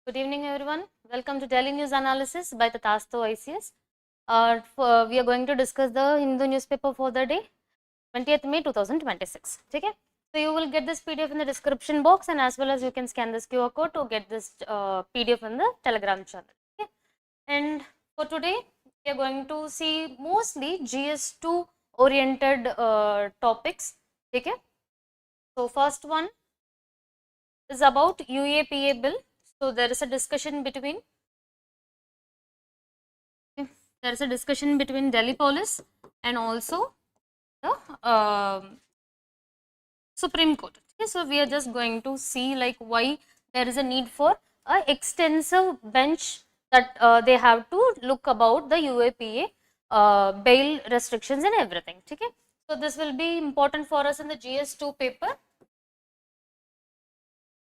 Good evening, everyone. Welcome to Daily News Analysis by Tathastu ICS. We are going to discuss the Hindu newspaper for the day 20th May 2026. Okay? So you will get this PDF in the description box, and as well as you can scan this QR code to get this PDF in the Telegram channel. Okay? And for today, we are going to see mostly GS2 oriented topics. Okay? So first one is about UAPA bill. So there is a discussion between Delhi police and also the Supreme Court. Okay, so we are just going to see like why there is a need for a extensive bench that they have to look about the UAPA bail restrictions and everything. Okay, so this will be important for us in the GS2 paper,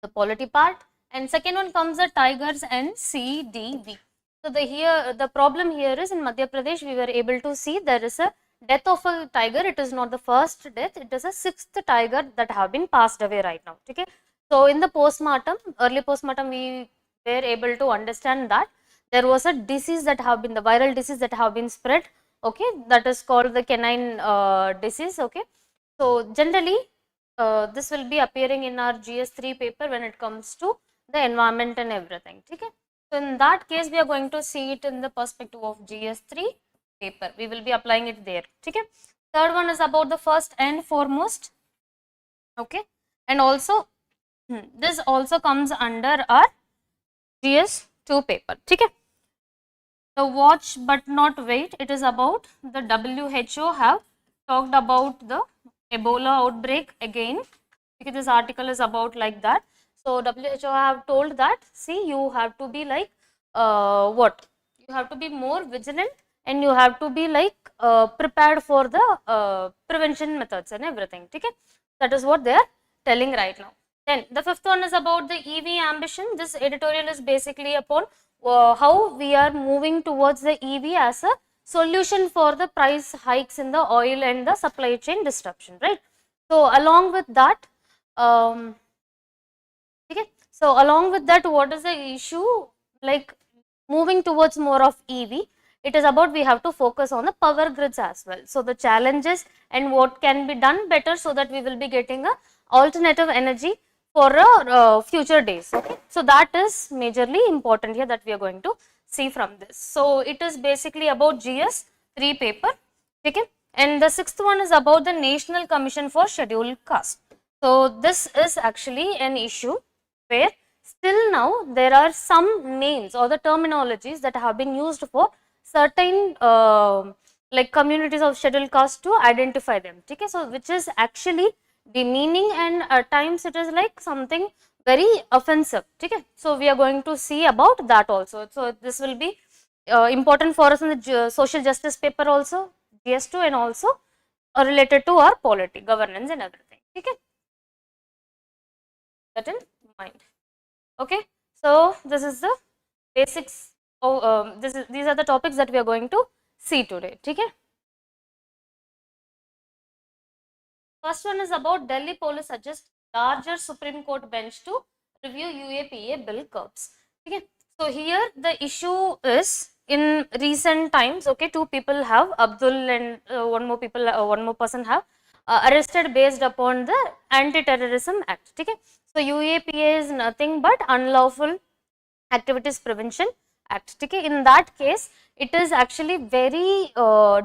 the polity part, and second one comes the tigers and CDV. So the problem here is in Madhya Pradesh we were able to see there is a death of a tiger. It is not the first death, it is a sixth tiger that have been passed away right now. Okay, so in the postmortem, early postmortem, we were able to understand that there was a disease that have been the viral disease that have been spread. Okay, that is called the canine disease. Okay, so generally this will be appearing in our GS3 paper when it comes to the environment and everything. Okay, so in that case we are going to see it in the perspective of GS3 paper. We will be applying it there. Okay, third one is about the first and foremost. Okay, and also this also comes under our GS2 paper. Okay, so watch but not wait. It is about the WHO have talked about the Ebola outbreak again, because this article is about like that. So WHO have told that, see, you have to be like what? You have to be more vigilant, and you have to be like prepared for the prevention methods and everything. Okay, that is what they are telling right now. Then the fifth one is about the EV ambition. This editorial is basically upon how we are moving towards the EV as a solution for the price hikes in the oil and the supply chain disruption, right? So along with that, okay, so along with that, what is the issue? Like moving towards more of EV, it is about we have to focus on the power grids as well. So the challenges and what can be done better so that we will be getting a alternative energy for future days. Okay, so that is majorly important here that we are going to see from this. So it is basically about GS3 paper. Okay, and the sixth one is about the National Commission for Scheduled Caste. So this is actually an issue where still now there are some names or the terminologies that have been used for certain like communities of scheduled caste to identify them. Okay, so which is actually demeaning, and at times it is like something very offensive. Okay, so we are going to see about that also. So this will be important for us in the social justice paper also, GS2, and also related to our polity, governance and everything. Okay, that in mind. Okay, so this is the basics. These are the topics that we are going to see today. Okay. First one is about Delhi police suggest larger Supreme Court bench to review UAPA bill curbs. Okay, so here the issue is in recent times. Okay, two people have Abdul and one more person have arrested based upon the Anti-Terrorism Act. Okay, so UAPA is nothing but Unlawful Activities Prevention Act. Okay, in that case, it is actually very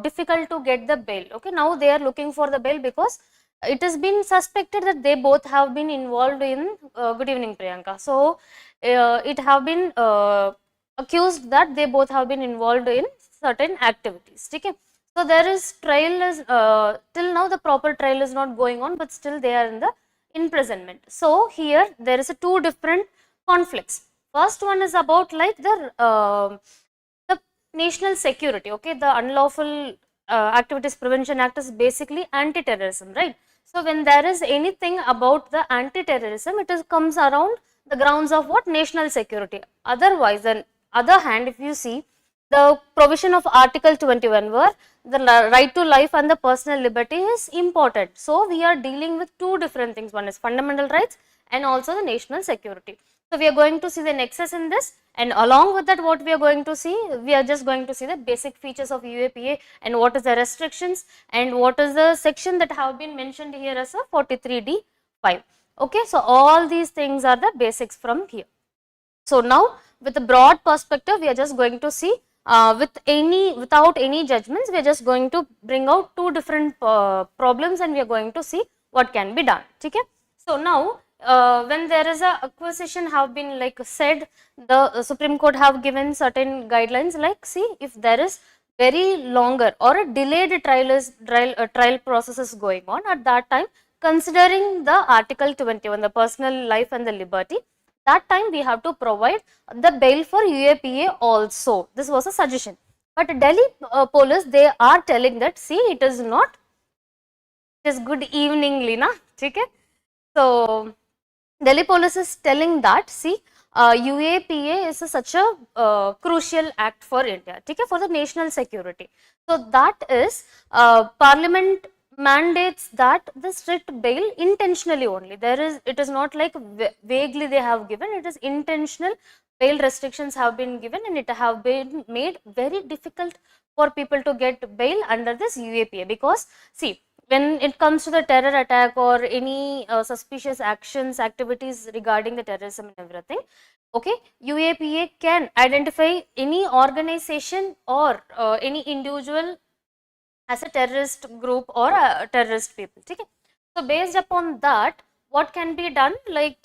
difficult to get the bail. Okay, now they are looking for the bail because it has been suspected that they both have been involved in good evening Priyanka. So it have been accused that they both have been involved in certain activities. Okay, so there is trial is till now the proper trial is not going on, but still they are in the imprisonment. So here there is a two different conflicts. First one is about like the national security. Okay, the Unlawful Activities Prevention Act is basically anti-terrorism, right? So when there is anything about the anti-terrorism, it is comes around the grounds of what? National security. Otherwise, on other hand, if you see, the provision of Article 21 where the right to life and the personal liberty is important. So, we are dealing with two different things. One is fundamental rights and also the national security. So, we are going to see the nexus in this, and along with that what we are going to see, we are just going to see the basic features of UAPA and what is the restrictions and what is the section that have been mentioned here as a 43D5. Okay, so all these things are the basics from here. So, now with a broad perspective we are just going to see without any judgments, we are just going to bring out two different problems and we are going to see what can be done. Okay? So, now when there is a acquisition have been like said, the Supreme Court have given certain guidelines like, see, if there is very longer or a delayed trial process is going on, at that time considering the Article 21, the personal life and the liberty, that time we have to provide the bail for UAPA also. This was a suggestion. But Delhi police, they are telling that, see, it is not, it is good evening, Lina. Okay? So, Delhi police is telling that, see, UAPA is such a crucial act for India, okay, for the national security. So, that is Parliament mandates that the strict bail intentionally only. There is, it is not like vaguely they have given, it is intentional. Bail restrictions have been given and it have been made very difficult for people to get bail under this UAPA, because see, when it comes to the terror attack or any suspicious actions, activities regarding the terrorism and everything, okay, UAPA can identify any organization or any individual as a terrorist group or a terrorist people. Okay? So, based upon that, what can be done, like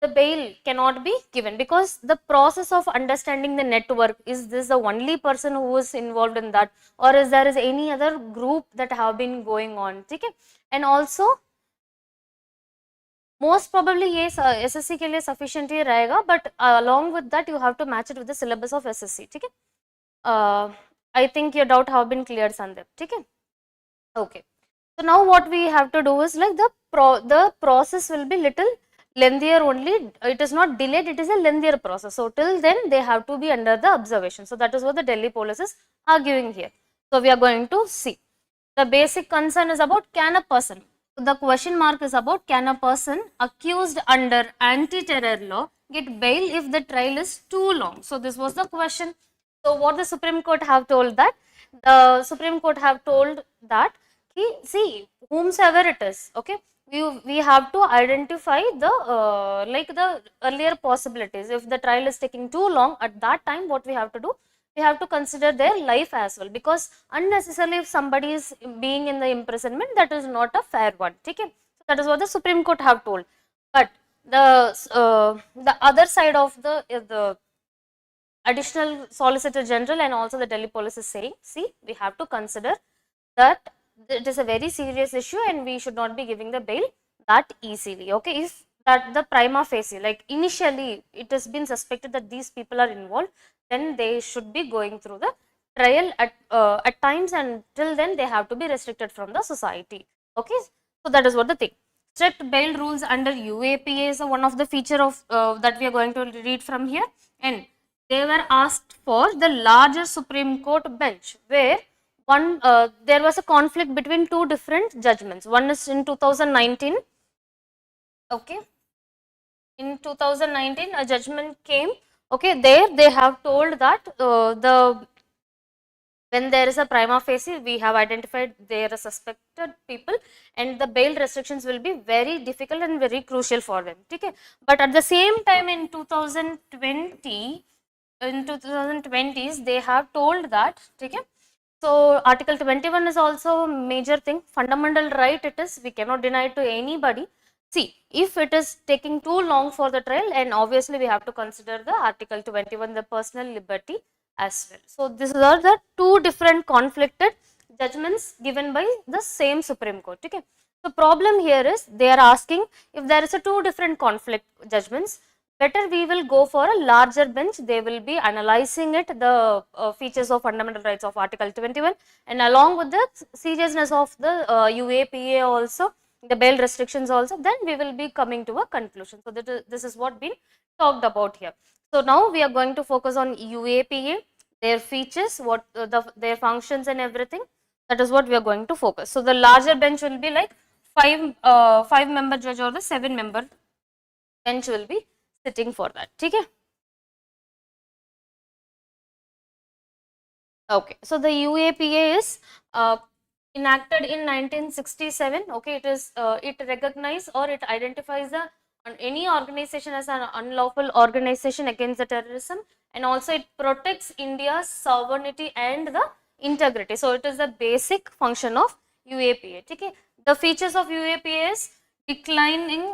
the bail cannot be given, because the process of understanding the network, is this the only person who is involved in that, or is there is any other group that have been going on. Okay? And also most probably yes, SSC के लिए sufficient ही रहेगा, but along with that you have to match it with the syllabus of SSC. ठीक है? I think your doubt have been cleared, Sandeep. ठीक है? Okay. So now what we have to do is like the process will be little lengthier only. It is not delayed, it is a lengthier process. So till then they have to be under the observation. So that is what the Delhi police is arguing here. So we are going to see. The basic concern is about, can a person, the question mark is about, can a person accused under anti-terror law get bail if the trial is too long? So this was the question. So what the Supreme Court have told that, the Supreme Court have told that, see, whomsoever it is, okay, we have to identify the like the earlier possibilities. If the trial is taking too long, at that time what we have to do, we have to consider their life as well, because unnecessarily if somebody is being in the imprisonment, that is not a fair one. Okay? So that is what the Supreme Court have told. But the other side of the additional Solicitor General and also the Delhi police is saying, see, we have to consider that it is a very serious issue and we should not be giving the bail that easily. Okay, if that the prima facie, like initially it has been suspected that these people are involved, then they should be going through the trial at times, and till then they have to be restricted from the society. Okay, so that is what the thing. Strict bail rules under UAPA is one of the feature of that we are going to read from here, and they were asked for the larger Supreme Court bench, where one there was a conflict between two different judgments. One is in 2019. Okay, in 2019 a judgment came. Okay, there they have told that when there is a prima facie, we have identified there are suspected people and the bail restrictions will be very difficult and very crucial for them. Okay, but at the same time in 2020. In 2020s, they have told that, okay, so Article 21 is also a major thing, fundamental right it is, we cannot deny it to anybody. See, if it is taking too long for the trial, and obviously we have to consider the Article 21, the personal liberty as well. So these are the two different conflicted judgments given by the same Supreme Court. Okay. The problem here is they are asking, if there is a two different conflict judgments, better we will go for a larger bench. They will be analyzing it, the features of fundamental rights of Article 21, and along with the seriousness of the UAPA also, the bail restrictions also, then we will be coming to a conclusion. So this is what been talked about here. So now we are going to focus on UAPA, their features, what their functions and everything. That is what we are going to focus. So the larger bench will be like 5-member judge or the 7-member bench will be sitting for that. Okay. Okay, so the UAPA is enacted in 1967. Okay, it recognizes or it identifies any organization as an unlawful organization against the terrorism, and also it protects India's sovereignty and the integrity. So it is the basic function of UAPA. Okay, the features of UAPA is declaring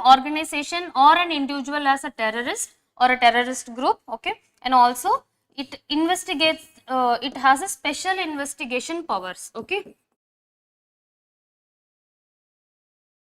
organization or an individual as a terrorist or a terrorist group. Okay, and also it investigates, it has a special investigation powers. Okay,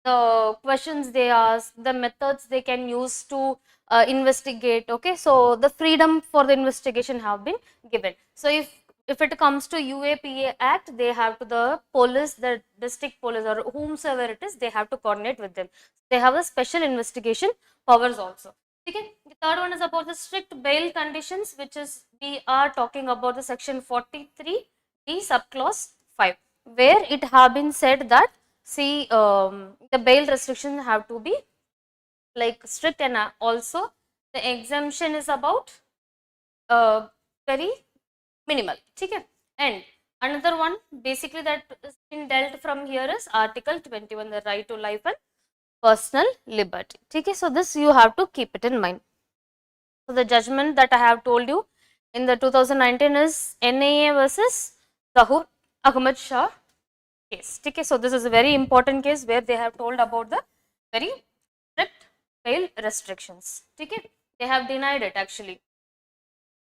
the questions they ask, the methods they can use to investigate. Okay, so the freedom for the investigation have been given. So if it comes to UAPA Act, they have to, the police, the district police or whomsoever it is, they have to coordinate with them. They have a special investigation powers also. Okay. The third one is about the strict bail conditions, which is we are talking about the section 43 D subclause 5, where it have been said that, see, the bail restrictions have to be like strict, and also the exemption is about very minimal. Okay. And another one basically that is been dealt from here is Article 21, the right to life and personal liberty. Okay, so this you have to keep it in mind. So the judgment that I have told you in the 2019 is NIA versus Zahur Ahmad Shah case. Okay, so this is a very important case where they have told about the very strict bail restrictions. Okay, they have denied it actually.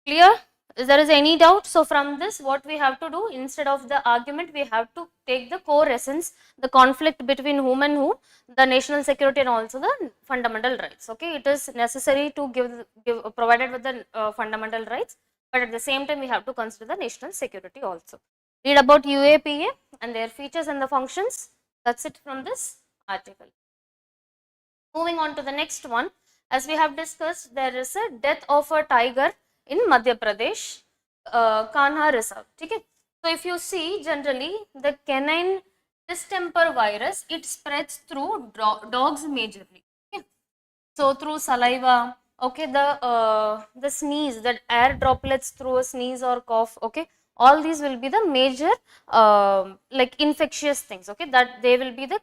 Clear? Is there is any doubt? So from this, what we have to do, instead of the argument, we have to take the core essence, the conflict between whom and whom, the national security and also the fundamental rights. Okay, it is necessary to give provided with the fundamental rights, but at the same time we have to consider the national security also. Read about UAPA and their features and the functions. That's it from this article. Moving on to the next one, as we have discussed, there is a death of a tiger in Madhya Pradesh, Kanha reserve. Okay. So if you see, generally the canine distemper virus, it spreads through dogs majorly. Okay. So through saliva, okay, the sneeze, that air droplets through a sneeze or cough, okay, all these will be the major like infectious things, okay, that they will be the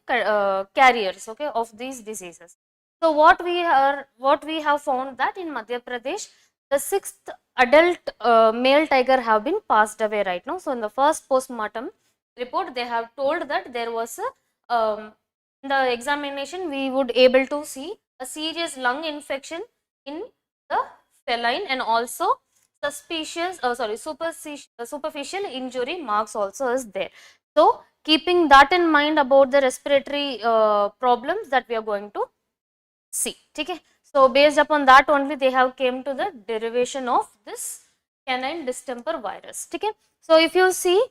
carriers, okay, of these diseases. So what we have found that in Madhya Pradesh, the 6th adult male tiger have been passed away right now. So in the first postmortem report, they have told that there was a in the examination we would able to see a serious lung infection in the feline, and also superficial injury marks also is there. So keeping that in mind about the respiratory problems that we are going to see. Okay. So based upon that only they have came to the derivation of this canine distemper virus. Okay. So if you see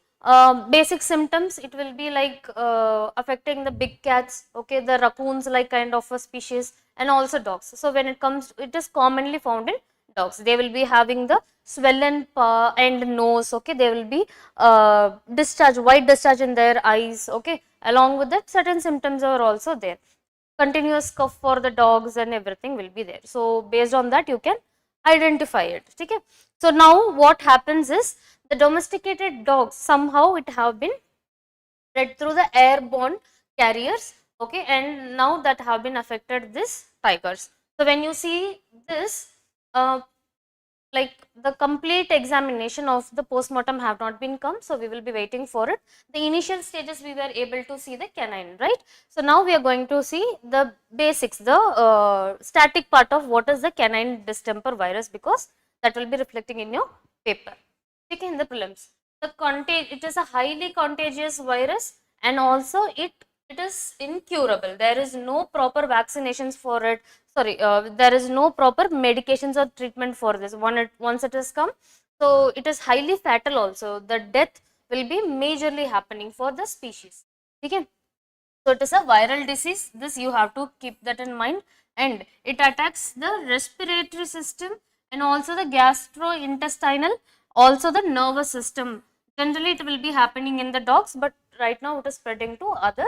basic symptoms, it will be like affecting the big cats, okay, the raccoons like kind of a species, and also dogs. So when it comes, it is commonly found in dogs. They will be having the swollen paw and nose, okay, they will be white discharge in their eyes, okay, along with that certain symptoms are also there. Continuous cough for the dogs and everything will be there. So based on that you can identify it. Okay. So now what happens is, the domesticated dogs, somehow it have been spread through the airborne carriers, okay, and now that have been affected this tigers. So when you see this, like the complete examination of the postmortem have not been come, so we will be waiting for it. The initial stages we were able to see the canine, right? So now we are going to see the basics, the static part of what is the canine distemper virus, because that will be reflecting in your paper, okay, in the prelims. It is a highly contagious virus, and also it is incurable. There is no proper vaccinations for it. Sorry, there is no proper medications or treatment for this. Once it has come, so it is highly fatal also. The death will be majorly happening for the species. Okay. So it is a viral disease. This you have to keep that in mind, and it attacks the respiratory system and also the gastrointestinal, also the nervous system. Generally, it will be happening in the dogs, but right now it is spreading to other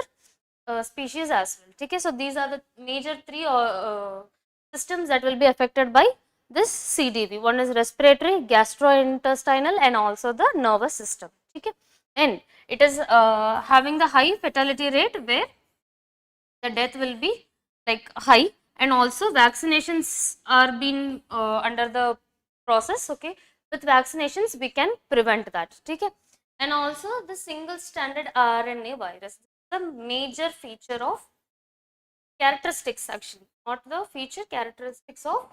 species as well. Okay, so these are the major three systems that will be affected by this CDV. One is respiratory, gastrointestinal, and also the nervous system. Okay, and it is having the high fatality rate where the death will be like high, and also vaccinations are being under the process. Okay, with vaccinations we can prevent that. Okay, and also the single stranded RNA virus, the major feature of characteristics, actually not the feature, characteristics of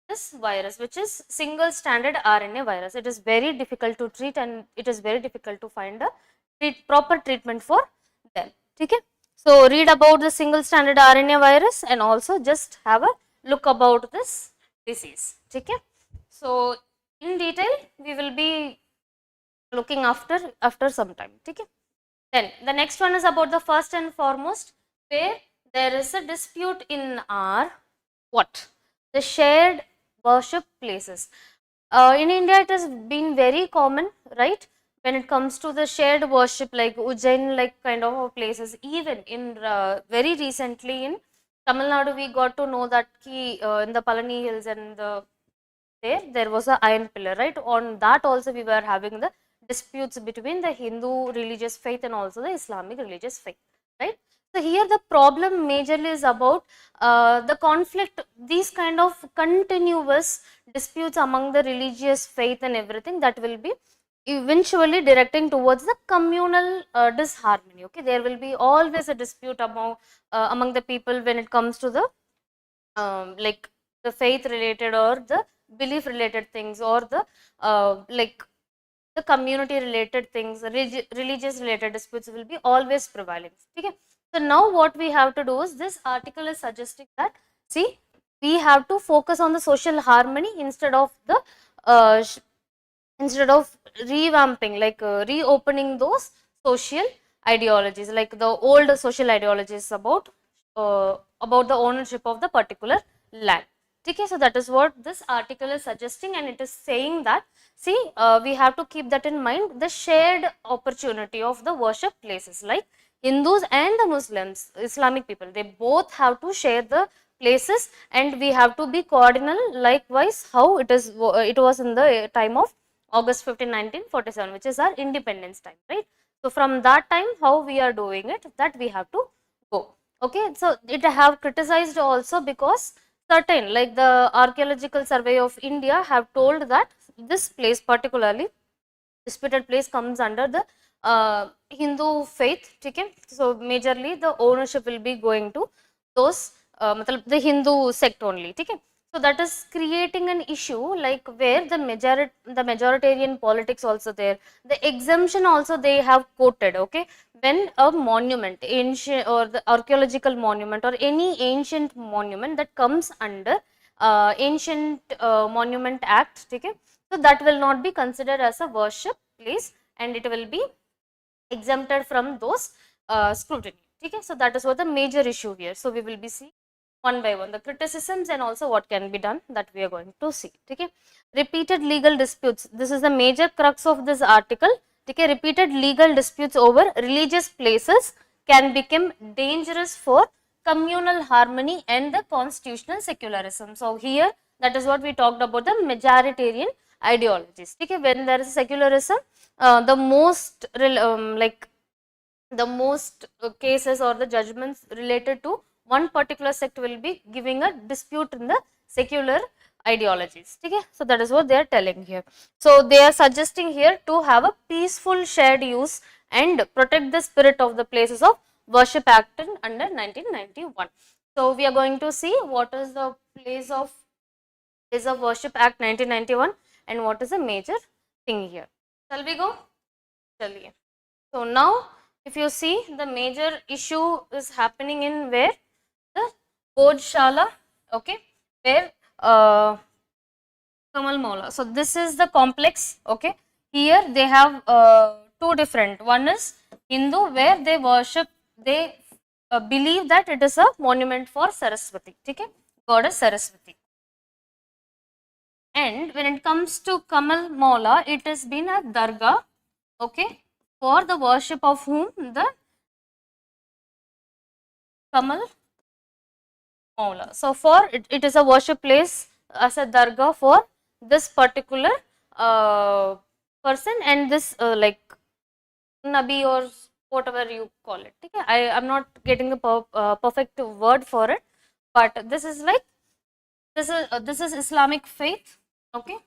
this virus, which is single stranded RNA virus. It is very difficult to treat, and it is very difficult to find a proper treatment for them. Okay, so read about the single stranded RNA virus and also just have a look about this disease. Okay, so in detail we will be looking after some time. Okay, then the next one is about the first and foremost, where there is a dispute in our what? The shared worship places. In India, it has been very common, right? When it comes to the shared worship, like Ujjain, like kind of places. Even in very recently in Tamil Nadu, we got to know that in the Palani Hills and there was a iron pillar, right? On that also we were having the disputes between the Hindu religious faith and also the Islamic religious faith, right? So here the problem majorly is about the conflict, these kind of continuous disputes among the religious faith and everything, that will be eventually directing towards the communal disharmony. Okay, there will be always a dispute among the people when it comes to the like the faith related or the belief related things, or the like the community related things, religious related disputes will be always prevailing. Okay, so now what we have to do is, this article is suggesting that, see, we have to focus on the social harmony instead of the instead of revamping, like reopening those social ideologies, like the old social ideologies about the ownership of the particular land. Okay, so that is what this article is suggesting, and it is saying that, see, we have to keep that in mind, the shared opportunity of the worship places, like Hindus and the Muslims, Islamic people, they both have to share the places, and we have to be coordinal, likewise how it was in the time of August 15, 1947, which is our independence time, right? So from that time, how we are doing it, that we have to go. Okay, so it have criticized also because certain, like the Archaeological Survey of India have told that this place, particularly disputed place, comes under the Hindu faith. Okay, so majorly the ownership will be going to those the Hindu sect only. Okay, so that is creating an issue, like where the majoritarian politics also there, the exemption also they have quoted. Okay, when a monument, ancient or the archaeological monument or any ancient monument that comes under ancient monument act, okay, so that will not be considered as a worship place, and it will be exempted from those scrutiny. Okay, so that is what the major issue here. So we will be seeing one by one the criticisms and also what can be done, that we are going to see. Okay, repeated legal disputes, this is the major crux of this article. Okay, repeated legal disputes over religious places can become dangerous for communal harmony and the constitutional secularism. So here, that is what we talked about, the majoritarian ideologies. Okay, when there is secularism, the most cases or the judgments related to one particular sect will be giving a dispute in the secular ideologies. Okay, so that is what they are telling here. So they are suggesting here to have a peaceful shared use and protect the spirit of the places of worship act under 1991. So we are going to see what is the place of worship act 1991 and what is the major thing here. Shall we go? Chaliye. So now if you see, the major issue is happening in where? The Bodhshala, okay, where Kamal Mola. So this is the complex. Okay, here they have two different. One is Hindu, where they worship, they believe that it is a monument for Saraswati, okay, goddess Saraswati. And when it comes to Kamal Mola, it has been a dargah, okay, for the worship of whom? The Kamal Mola. So for it is a worship place as a dargah for this particular person and this like Nabi or whatever you call it. Okay? I am not getting the perfect word for it, but this is like this is Islamic faith, okay,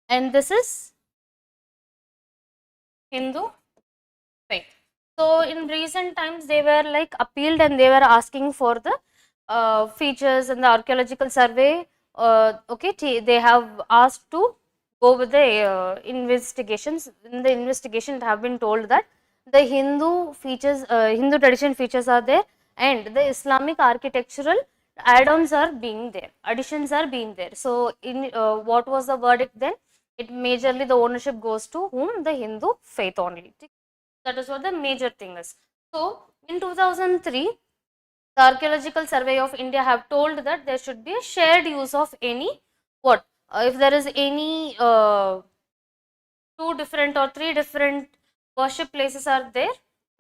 and this is Hindu faith. So in recent times, they were like appealed and they were asking for the features and the archaeological survey. Okay, they have asked to go with the investigations. In the investigation, it have been told that the Hindu features, Hindu tradition features are there, and the Islamic architectural add-ons are being there, additions are being there. So in what was the verdict then? It majorly the ownership goes to whom? The Hindu faith only. That is what the major thing is. So in 2003, the Archaeological Survey of India have told that there should be a shared use of any what if there is any two different or three different worship places are there,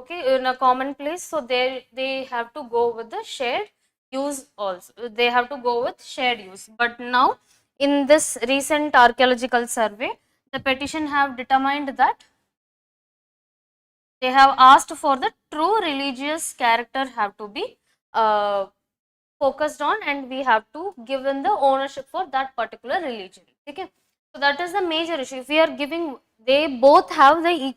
okay, in a common place. So they have to go with the shared use also. They have to go with shared use. But now in this recent archaeological survey, the petition have determined that they have asked for the true religious character have to be focused on, and we have to give in the ownership for that particular religion. Okay, so that is the major issue. If we are giving, they both have the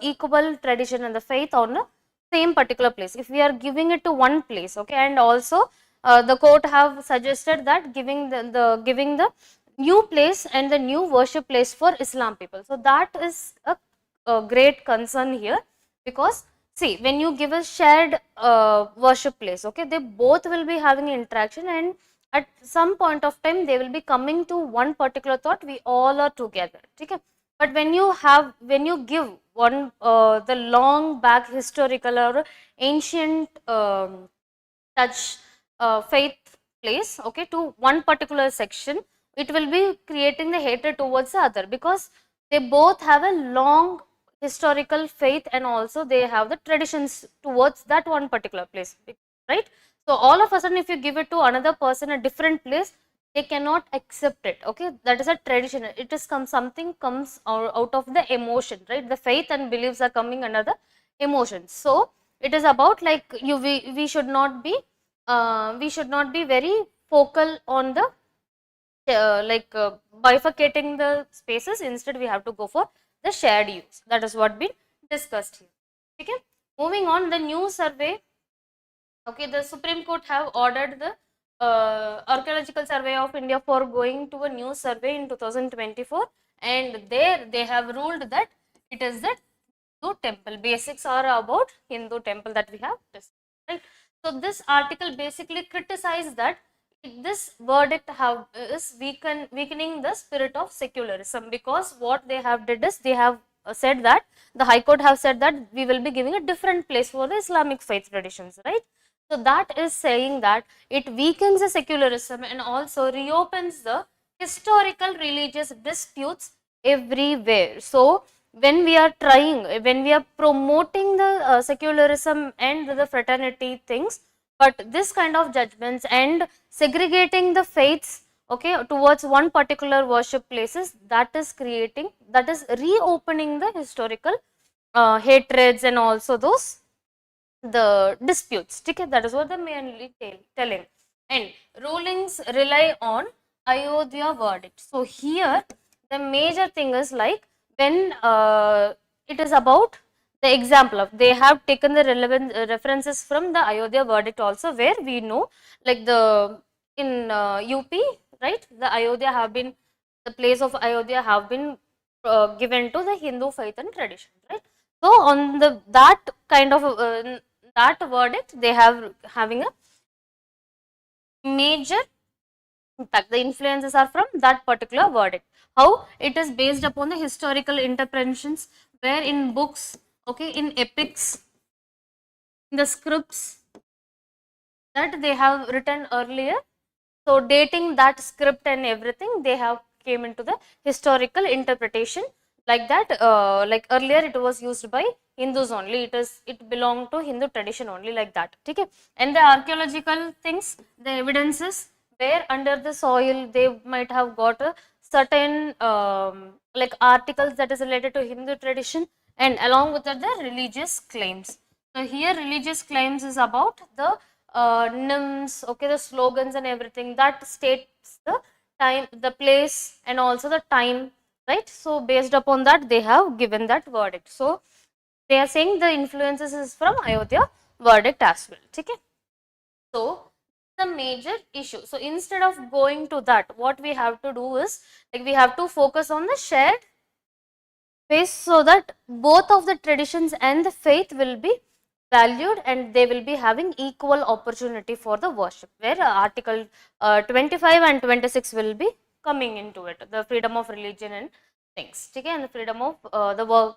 equal tradition and the faith on the same particular place. If we are giving it to one place, okay, and also the court have suggested that giving the new place and the new worship place for Islam people. So that is a great concern here, because see, when you give a shared worship place, okay, they both will be having interaction, and at some point of time they will be coming to one particular thought, we all are together, okay. But when you give one the long back historical or ancient touch faith place, okay, to one particular section, it will be creating the hatred towards the other, because they both have a long historical faith and also they have the traditions towards that one particular place, right. So all of a sudden, if you give it to another person a different place, they cannot accept it, okay. That is a tradition. It is something comes out of the emotion, right. The faith and beliefs are coming under the emotions. So it is about like we should not be very focal on the bifurcating the spaces. Instead, we have to go for the shared use. That is what been discussed here. Okay. Moving on, the new survey. Okay, the Supreme Court have ordered the Archaeological Survey of India for going to a new survey in 2024, and there they have ruled that it is the Hindu temple. Basics are about Hindu temple that we have discussed, right. So this article basically criticized that this verdict is weakening the spirit of secularism, because what they have did is they have said that the High Court have said that we will be giving a different place for the Islamic faith traditions, right. So that is saying that it weakens the secularism and also reopens the historical religious disputes everywhere. So when we are promoting the secularism and the fraternity things, but this kind of judgments and segregating the faiths, okay, towards one particular worship places, that is reopening the historical hatreds and also those the disputes, okay. That is what they mainly telling. And rulings rely on Ayodhya verdict. So here the major thing is like when it is about the example of, they have taken the relevant references from the Ayodhya verdict also, where we know like the in UP, right, the Ayodhya have been, the place of Ayodhya have been given to the Hindu faith and tradition, right. So on the that kind of that verdict, they have having a major impact. The influences are from that particular verdict. How it is based upon the historical interpretations, where in books, okay, in epics, in the scripts that they have written earlier. So dating that script and everything, they have came into the historical interpretation like that. Like earlier, it was used by Hindus only. It belonged to Hindu tradition only like that. Okay, and the archaeological things, the evidences where under the soil they might have got a certain like articles that is related to Hindu tradition, and along with that the religious claims. So here religious claims is about the names, okay, the slogans and everything that states the time, the place, and also the time, right? So based upon that, they have given that verdict. So they are saying the influences is from Ayodhya verdict as well. Okay. So the major issue. So instead of going to that, what we have to do is like we have to focus on the shared base so that both of the traditions and the faith will be valued and they will be having equal opportunity for the worship, where article 25 and 26 will be coming into it, the freedom of religion and things, okay, and the freedom of the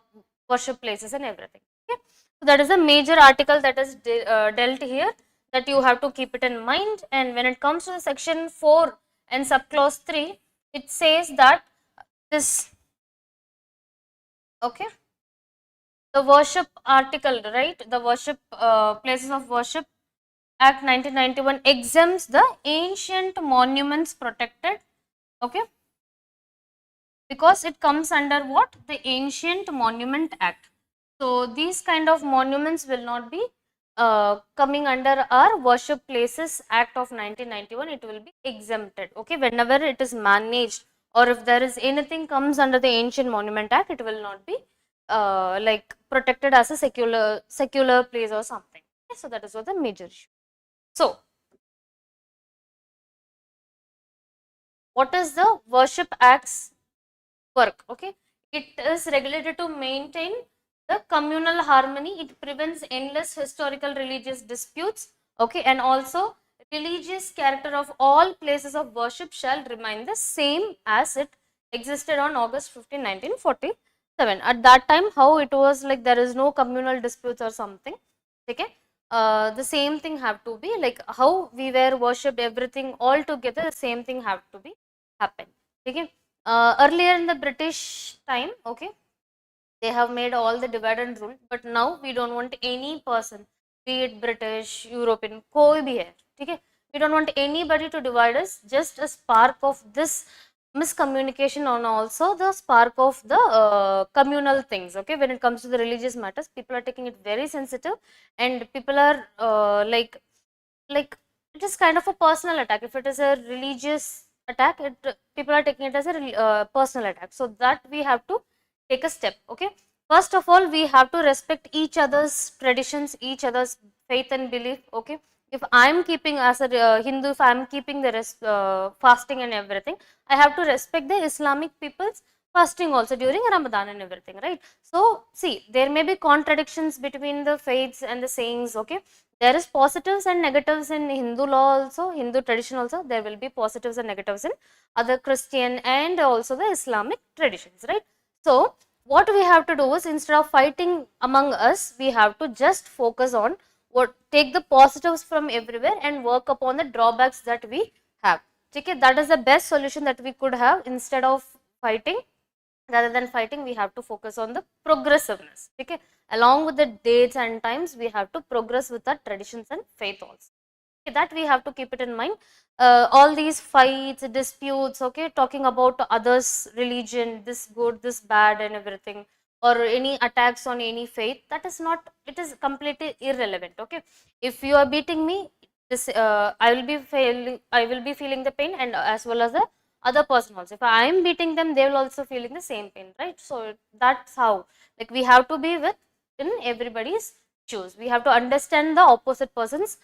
worship places and everything. Okay. So that is a major article that is dealt here, that you have to keep it in mind. And when it comes to the section 4 and subclause 3, it says that this, okay, the worship article, right, the worship places of worship act 1991 exempts the ancient monuments protected, okay, because it comes under what, the ancient monument act. So these kind of monuments will not be coming under our worship places act of 1991. It will be exempted, okay, whenever it is managed, or if there is anything comes under the ancient monument act, it will not be like protected as a secular place or something. Okay, so that is what the major issue. So what is the worship acts work? Okay, it is regulated to maintain the communal harmony. It prevents endless historical religious disputes, okay, and also religious character of all places of worship shall remain the same as it existed on August 15, 1947. At that time, how it was, like there is no communal disputes or something, okay, the same thing have to be like how we were worshipped, everything all together, the same thing have to be happen, okay. Earlier in the British time, okay, they have made all the divide and rule, but now we don't want any person, be it British, European, koi bhi hai, okay, we don't want anybody to divide us. Just a spark of this miscommunication and also the spark of the communal things, okay, when it comes to the religious matters, people are taking it very sensitive, and people are like it is kind of a personal attack. If it is a religious attack, people are taking it as a personal attack. So that we have to take a step, okay. First of all, we have to respect each other's traditions, each other's faith and belief, okay. If I am keeping as a Hindu, if I am keeping the fasting and everything, I have to respect the Islamic people's fasting also during Ramadan and everything, right? So see, there may be contradictions between the faiths and the sayings, okay. There is positives and negatives in Hindu law also, Hindu tradition also, there will be positives and negatives in other Christian and also the Islamic traditions, right? So what we have to do is, instead of fighting among us, we have to just focus on what, take the positives from everywhere and work upon the drawbacks that we have. Okay, that is the best solution that we could have. Instead of fighting, rather than fighting, we have to focus on the progressiveness, okay, along with the dates and times, we have to progress with our traditions and faith also, okay, that we have to keep it in mind. All these fights, disputes, okay, talking about others religion, this good, this bad and everything, or any attacks on any faith, that is not, it is completely irrelevant, okay. If you are beating me, this I will be feeling the pain, and as well as the other person also. If I am beating them, they will also feeling the same pain, right? So that's how, like we have to be with in everybody's shoes. We have to understand the opposite person's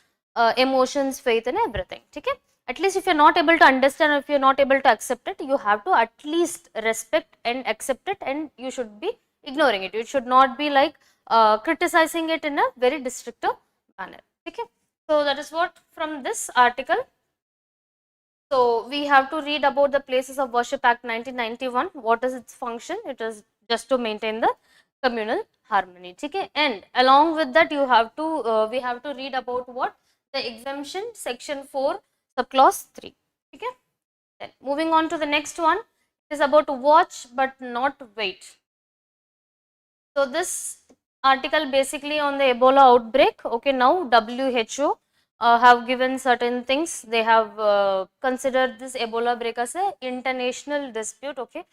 emotions, faith and everything, okay. At least if you're not able to understand, or if you're not able to accept it, you have to at least respect and accept it, and you should be ignoring it. You should not be like criticizing it in a very destructive manner, okay. So that is what from this article. So we have to read about the Places of Worship Act 1991. What is its function? It is just to maintain the communal harmony. Okay, and along with that you have to we have to read about what the exemption section 4 subclause 3. Okay, then moving on to the next one, it is about watch but not wait. So this article basically on the Ebola outbreak. Okay, now WHO have given certain things. They have considered this Ebola outbreak as a international dispute. Okay,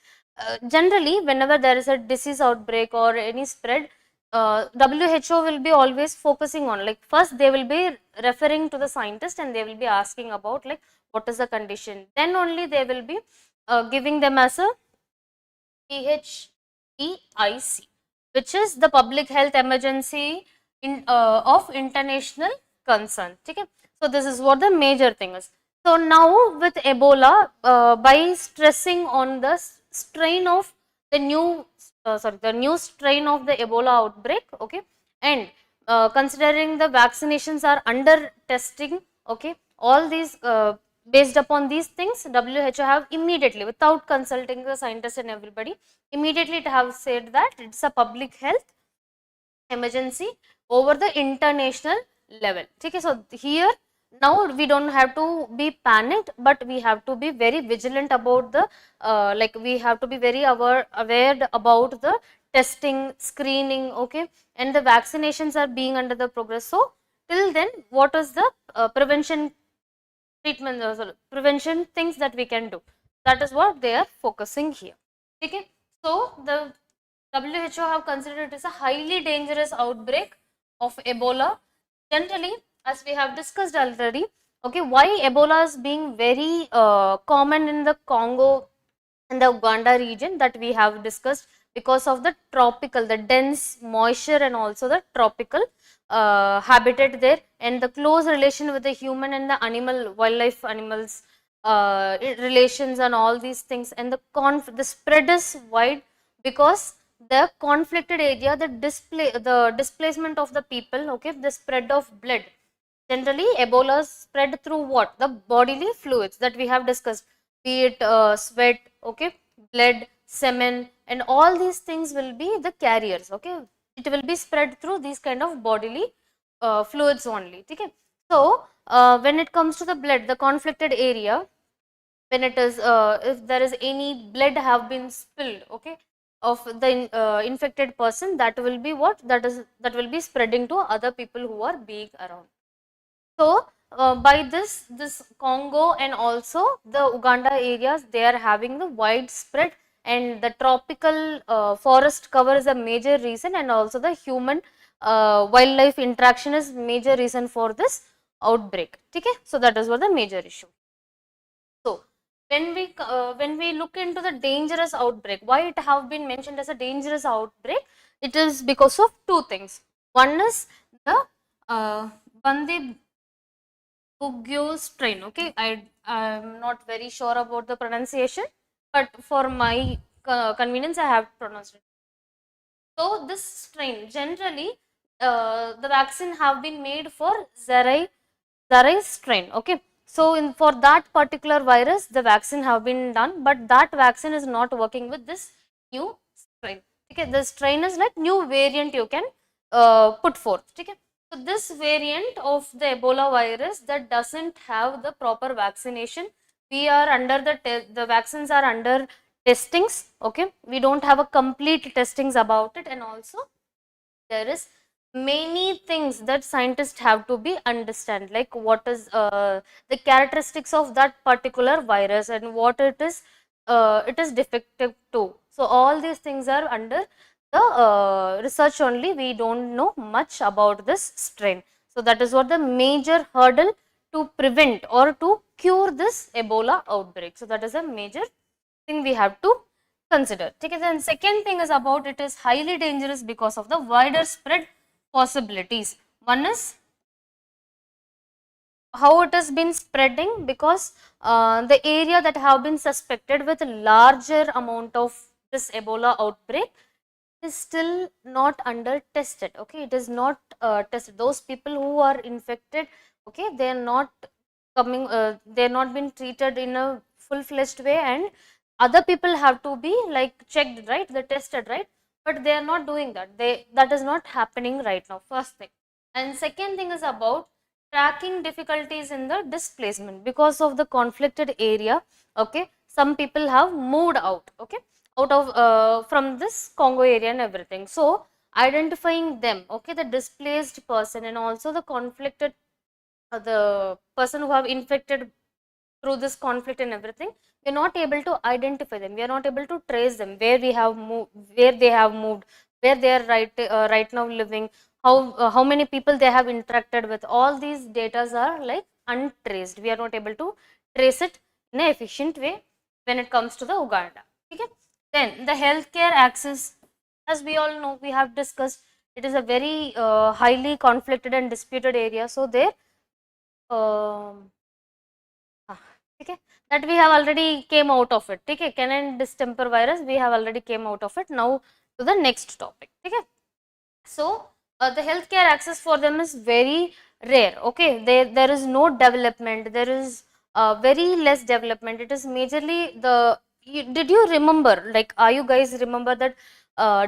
generally whenever there is a disease outbreak or any spread, WHO will be always focusing on, like, first they will be referring to the scientist and they will be asking about like what is the condition. Then only they will be giving them as a PHEIC, which is the public health emergency of international concern. Okay? So this is what the major thing is. So now with Ebola, by stressing on the strain of the new the new strain of the Ebola outbreak, okay, and considering the vaccinations are under testing, okay, all these based upon these things, WHO have immediately, without consulting the scientists and everybody, immediately it have said that it's a public health emergency over the international level. Okay, so here now we don't have to be panicked, but we have to be very vigilant about the like we have to be very aware about the testing, screening, okay, and the vaccinations are being under the progress. So till then, what is the prevention treatment, prevention things that we can do? That is what they are focusing here. Okay, so the WHO have considered it as a highly dangerous outbreak of Ebola. Generally, as we have discussed already, okay, why Ebola is being very common in the Congo and the Uganda region, that we have discussed, because of the tropical, the dense moisture and also the tropical habitat there, and the close relation with the human and the animal, wildlife animals relations and all these things, and the spread is wide because the conflicted area, the displacement of the people, okay, the spread of blood. Generally, Ebola is spread through what? The bodily fluids that we have discussed, be it sweat, okay, blood, semen, and all these things will be the carriers, okay. It will be spread through these kind of bodily fluids only, okay. So, when it comes to the blood, the conflicted area, when it is, if there is any blood have been spilled, okay, of the infected person, that will be what? That will be spreading to other people who are being around. So, by this Congo and also the Uganda areas, they are having the widespread, and the tropical forest cover is a major reason, and also the human wildlife interaction is major reason for this outbreak. Okay, so that is what the major issue. So when we look into the dangerous outbreak, why it have been mentioned as a dangerous outbreak? It is because of two things. One is the Bandi Bugyo strain. Okay, I am not very sure about the pronunciation, but for my convenience, I have pronounced it. So this strain, generally, the vaccine have been made for Zarai strain. Okay, so for that particular virus, the vaccine have been done, but that vaccine is not working with this new strain. Okay, the strain is like new variant you can put forth. Okay, so this variant of the Ebola virus that doesn't have the proper vaccination, we are under the vaccines are under testings. Okay, we don't have a complete testings about it, and also there is many things that scientists have to be understand, like what is the characteristics of that particular virus and what it is defective to. So all these things are under the research only. We don't know much about this strain. So that is what the major hurdle to prevent or to cure this Ebola outbreak. So that is a major thing we have to consider. Okay, then second thing is about it is highly dangerous because of the wider spread possibilities. One is how it has been spreading, because the area that have been suspected with larger amount of this Ebola outbreak is still not under tested. Okay, it is not tested. Those people who are infected, okay, they are not coming, they are not been treated in a full-fledged way, and other people have to be like checked, right? They tested, right? but they are not doing that. That is not happening right now, first thing. And second thing is about tracking difficulties in the displacement because of the conflicted area. Okay, some people have moved out, okay, out of from this Congo area and everything. So identifying them, okay, the displaced person and also the conflicted the person who have infected through this conflict and everything, we are not able to identify them, we are not able to trace them, where we have moved, where they have moved, where they are right now living, how many people they have interacted with. All these data are like untraced, we are not able to trace it in an efficient way when it comes to the Uganda. Okay, then the healthcare access, as we all know, we have discussed, it is a very highly conflicted and disputed area. So there um, okay, that we have already came out of it. Okay, Canine distemper virus, we have already came out of it. Now to the next topic. Okay, so the healthcare access for them is very rare. Okay, there is no development, there is very less development. It is majorly the did you remember, like, are you guys remember that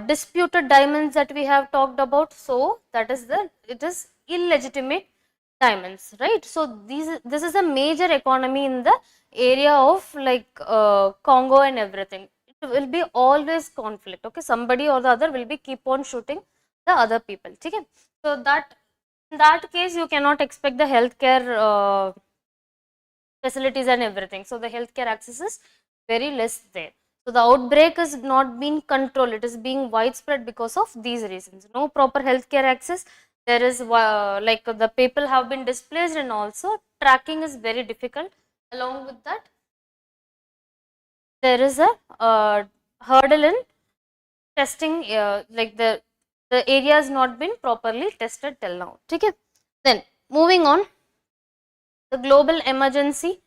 disputed diamonds that we have talked about? So that is the, it is illegitimate diamonds, right? So this is a major economy in the area of like Congo and everything. It will be always conflict. Okay, somebody or the other will be keep on shooting the other people. Okay, so that in that case you cannot expect the healthcare facilities and everything. So the healthcare access is very less there. So the outbreak is not being controlled, it is being widespread because of these reasons. No proper healthcare access, there is like the people have been displaced and also tracking is very difficult. Along with that, there is a hurdle in testing, like the area has not been properly tested till now. Okay, then moving on, the global emergency,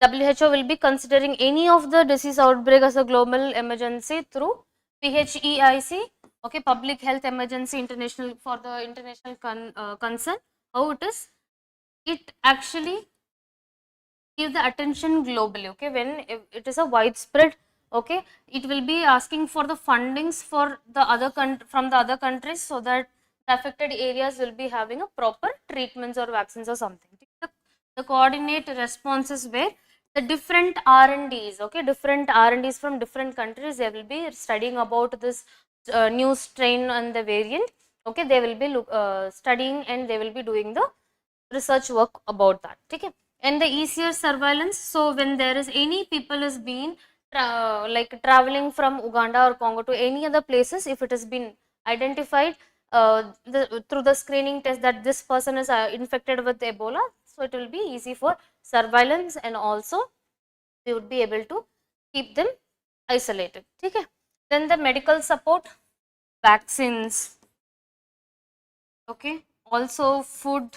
WHO will be considering any of the disease outbreak as a global emergency through PHEIC, okay, Public Health Emergency International, for the international concern. How it is? It actually give the attention globally, okay, when it is a widespread, okay, it will be asking for the fundings for the other from the other countries, so that the affected areas will be having a proper treatments or vaccines or something. The coordinate responses where the different R&Ds, okay, different R&Ds from different countries, they will be studying about this new strain and the variant. Okay, they will be studying and they will be doing the research work about that. Okay, and the easier surveillance. So when there is any people is being like traveling from Uganda or Congo to any other places, if it has been identified through the screening test that this person is infected with Ebola, so it will be easy for surveillance and also we would be able to keep them isolated. Okay, then the medical support, vaccines, okay, also food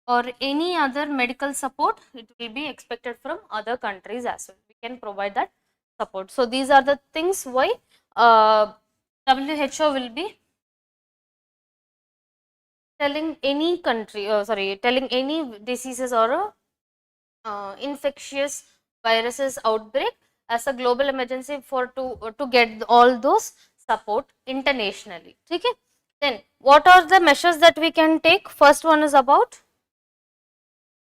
or any other medical support, it will be expected from other countries as well. We can provide that support. So these are the things why WHO will be telling any country, telling any diseases or infectious viruses outbreak as a global emergency for to get all those support internationally. Okay. Then what are the measures that we can take? First one is about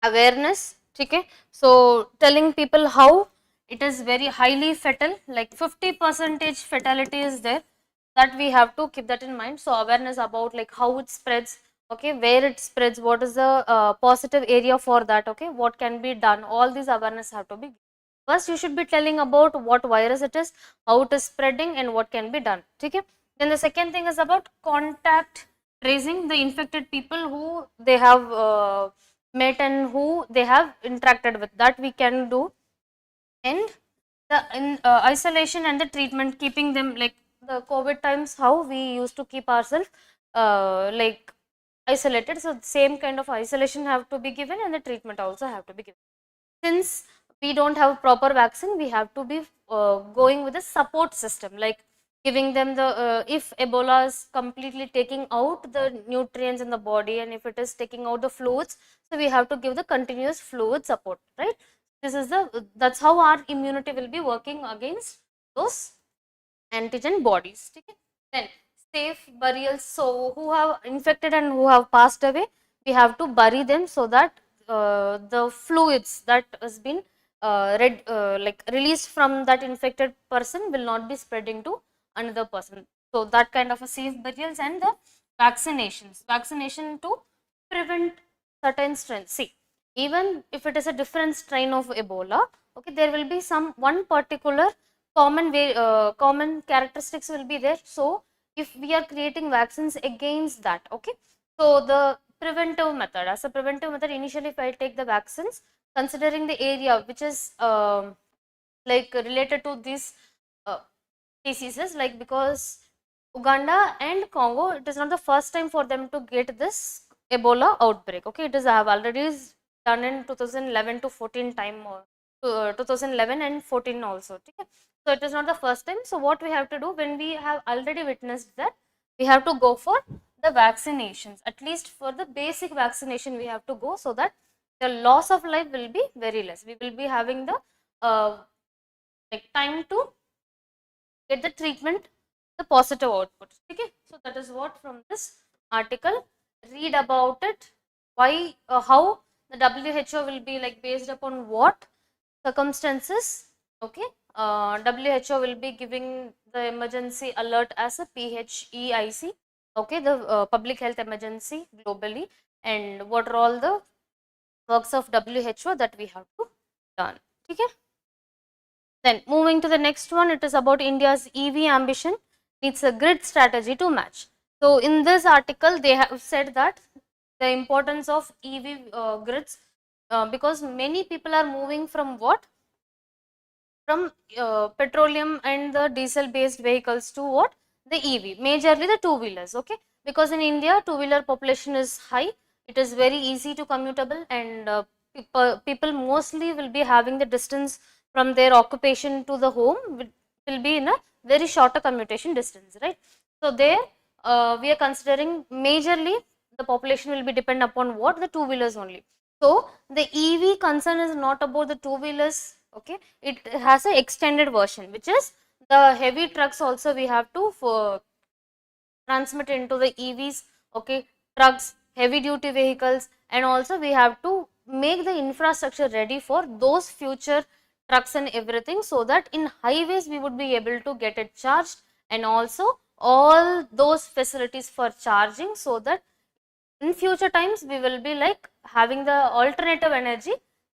awareness. Okay, so telling people how it is very highly fatal, like 50% fatality is there, that we have to keep that in mind. So awareness about like how it spreads, okay, where it spreads, what is the positive area for that, okay, what can be done, all these awareness have to be. First you should be telling about what virus it is, how it is spreading and what can be done. Okay, then the second thing is about contact tracing, the infected people who they have met and who they have interacted with, that we can do. And the isolation and the treatment, keeping them like the COVID times, how we used to keep ourselves like isolated, so same kind of isolation have to be given and the treatment also have to be given. Since we don't have proper vaccine, we have to be going with a support system, like giving them the if Ebola is completely taking out the nutrients in the body and if it is taking out the fluids, so we have to give the continuous fluid support, right? This is the, that's how our immunity will be working against those antigen bodies. Okay? Then safe burials. So who have infected and who have passed away, we have to bury them so that the fluids that has been like released from that infected person will not be spreading to another person. So that kind of a safe burials. And the vaccinations. Vaccination to prevent certain strains. See, even if it is a different strain of Ebola, okay, there will be some one particular common characteristics will be there. So if we are creating vaccines against that, okay, so the preventive method, as a preventive method, initially if I take the vaccines considering the area which is like related to these uh, diseases, like because Uganda and Congo, it is not the first time for them to get this Ebola outbreak. Okay, it is I have already done in 2011 to 14 time or 2011 and 14 also. Okay? So it is not the first time. So what we have to do when we have already witnessed that, we have to go for the vaccinations. At least for the basic vaccination, we have to go so that the loss of life will be very less. We will be having the like time to get the treatment, the positive output. Okay, so that is what from this article. Read about it. Why, how the WHO will be like based upon what circumstances. Okay, WHO will be giving the emergency alert as a PHEIC. Okay, the public health emergency globally, and what are all the works of WHO that we have to done. Okay. Then moving to the next one, it is about India's EV ambition needs a grid strategy to match. So in this article, they have said that the importance of EV grids, because many people are moving from what? From petroleum and the diesel based vehicles to what? The EV, majorly the two wheelers. Okay, because in India two wheeler population is high, it is very easy to commutable, and people mostly will be having the distance from their occupation to the home will be in a very shorter commutation distance, right? So there we are considering majorly the population will be depend upon what? The two wheelers only. So the EV concern is not about the two wheelers. Okay, it has a extended version, which is the heavy trucks also we have to transmit into the EVs. Okay, trucks, heavy duty vehicles, and also we have to make the infrastructure ready for those future trucks and everything, so that in highways we would be able to get it charged, and also all those facilities for charging, so that in future times we will be like having the alternative energy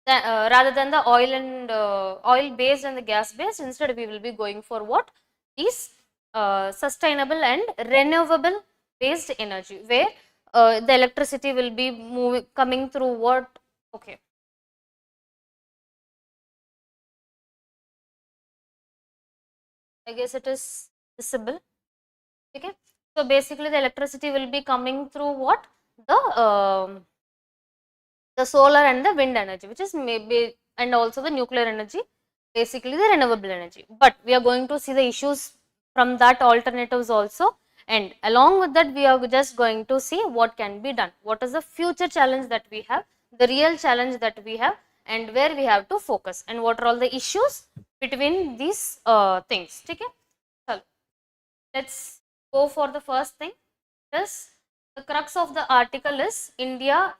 that, rather than the oil and oil based and the gas based. Instead we will be going for what is sustainable and renewable based energy, where the electricity will be moving coming through what? Okay, I guess it is visible. Okay, so basically the electricity will be coming through what? The solar and the wind energy, which is maybe, and also the nuclear energy, basically the renewable energy. But we are going to see the issues from that alternatives also, and along with that we are just going to see what can be done, what is the future challenge that we have, the real challenge that we have, and where we have to focus, and what are all the issues between these things. Okay, so let's go for the first thing. This, the crux of the article is India's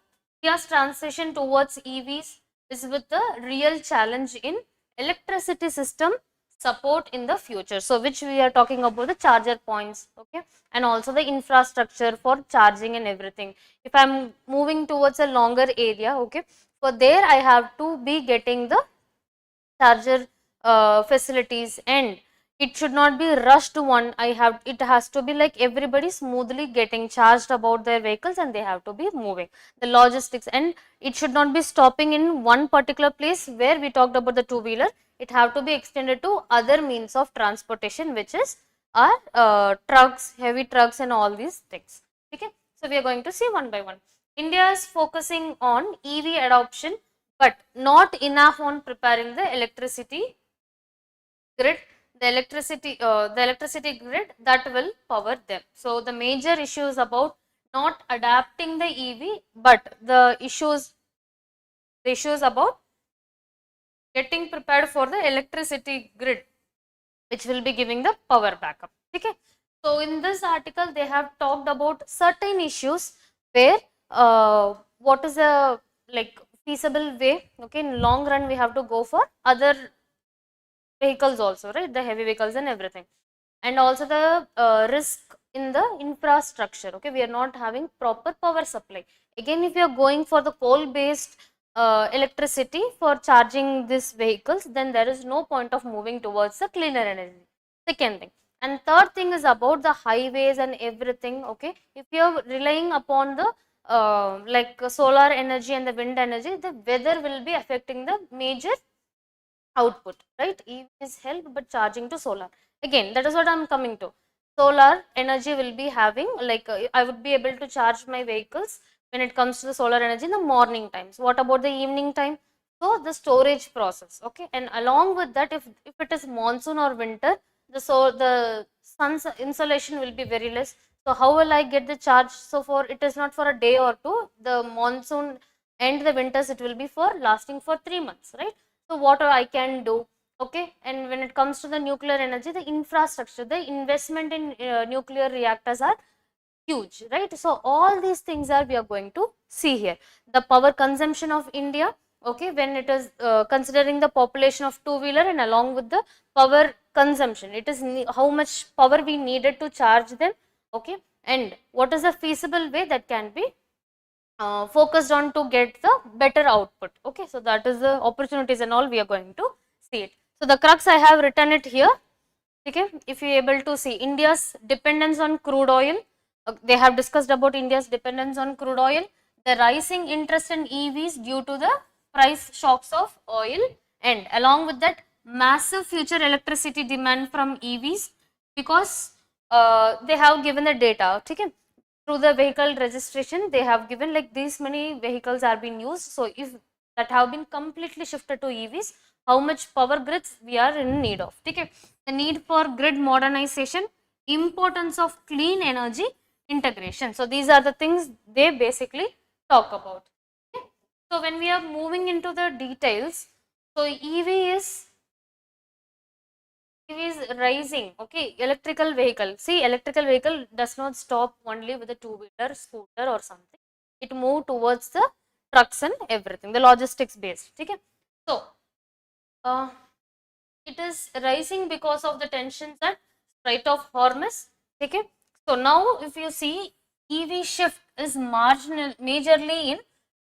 transition towards EVs is with the real challenge in electricity system support in the future. So which we are talking about the charger points, okay, and also the infrastructure for charging and everything. If I am moving towards a longer area, okay, for there I have to be getting the charger facilities, and it should not be rushed to one. It has to be like everybody smoothly getting charged about their vehicles, and they have to be moving the logistics, and it should not be stopping in one particular place where we talked about the two wheeler. It have to be extended to other means of transportation, which is our trucks, heavy trucks, and all these things. Okay, so we are going to see one by one. India is focusing on EV adoption, but not enough on preparing the electricity grid, the electricity grid that will power them. So the major issue is about not adapting the EV, but the issues about getting prepared for the electricity grid. which will be giving the power backup. Okay. So in this article, they have talked about certain issues where what is a like feasible way. Okay, in long run we have to go for other vehicles also, right? The heavy vehicles and everything, and also the risk in the infrastructure. Okay, we are not having proper power supply. Again, if you are going for the coal based electricity for charging these vehicles, then there is no point of moving towards the cleaner energy. Second thing, and third thing is about the highways and everything. Okay, if you are relying upon the like solar energy and the wind energy, the weather will be affecting the major output, right? EV is help, but charging to solar. Again, that is what I am coming to. Solar energy will be having like I would be able to charge my vehicles when it comes to the solar energy in the morning times. What about the evening time? So the storage process, okay, and along with that, if it is monsoon or winter, the sun's insolation will be very less. So how will I get the charge? So for it is not for a day or two. The monsoon and the winters it will be for lasting for 3 months, right? So what I can do, okay? And when it comes to the nuclear energy, the infrastructure, the investment in nuclear reactors are huge, right? So all these things are we are going to see here. The power consumption of India, okay, when it is considering the population of two-wheeler and along with the power consumption, it is how much power we needed to charge them, okay, and what is the feasible way that can be focused on to get the better output. Okay, so that is the opportunities and all we are going to see it. So the crux I have written it here. Okay, if you are able to see India's dependence on crude oil, they have discussed about India's dependence on crude oil, the rising interest in EVs due to the price shocks of oil, and along with that massive future electricity demand from EVs, because they have given the data. Okay, through the vehicle registration they have given like these many vehicles are being used. So if that have been completely shifted to EVs, how much power grids we are in need of. Okay, the need for grid modernization, importance of clean energy integration. So these are the things they basically talk about. Okay. So when we are moving into the details, so EV is rising. Okay, electrical vehicle. See, electrical vehicle does not stop only with a two-wheeler, scooter or something. It moved towards the trucks and everything, the logistics based. Okay, so it is rising because of the tensions at Strait of Hormuz. Okay, so now if you see, EV shift is majorly in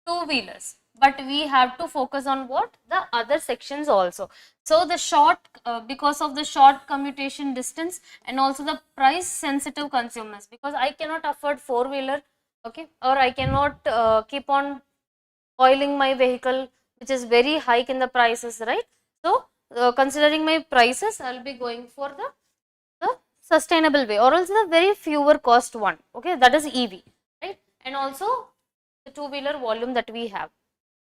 two-wheelers, but we have to focus on what the other sections also. So the short because of the short commutation distance and also the price sensitive consumers, because I cannot afford four-wheeler, okay, or I cannot keep on oiling my vehicle which is very high in the prices, right? So considering my prices, I will be going for the sustainable way, or else the very fewer cost one, okay, that is EV, right? And also the two-wheeler volume that we have,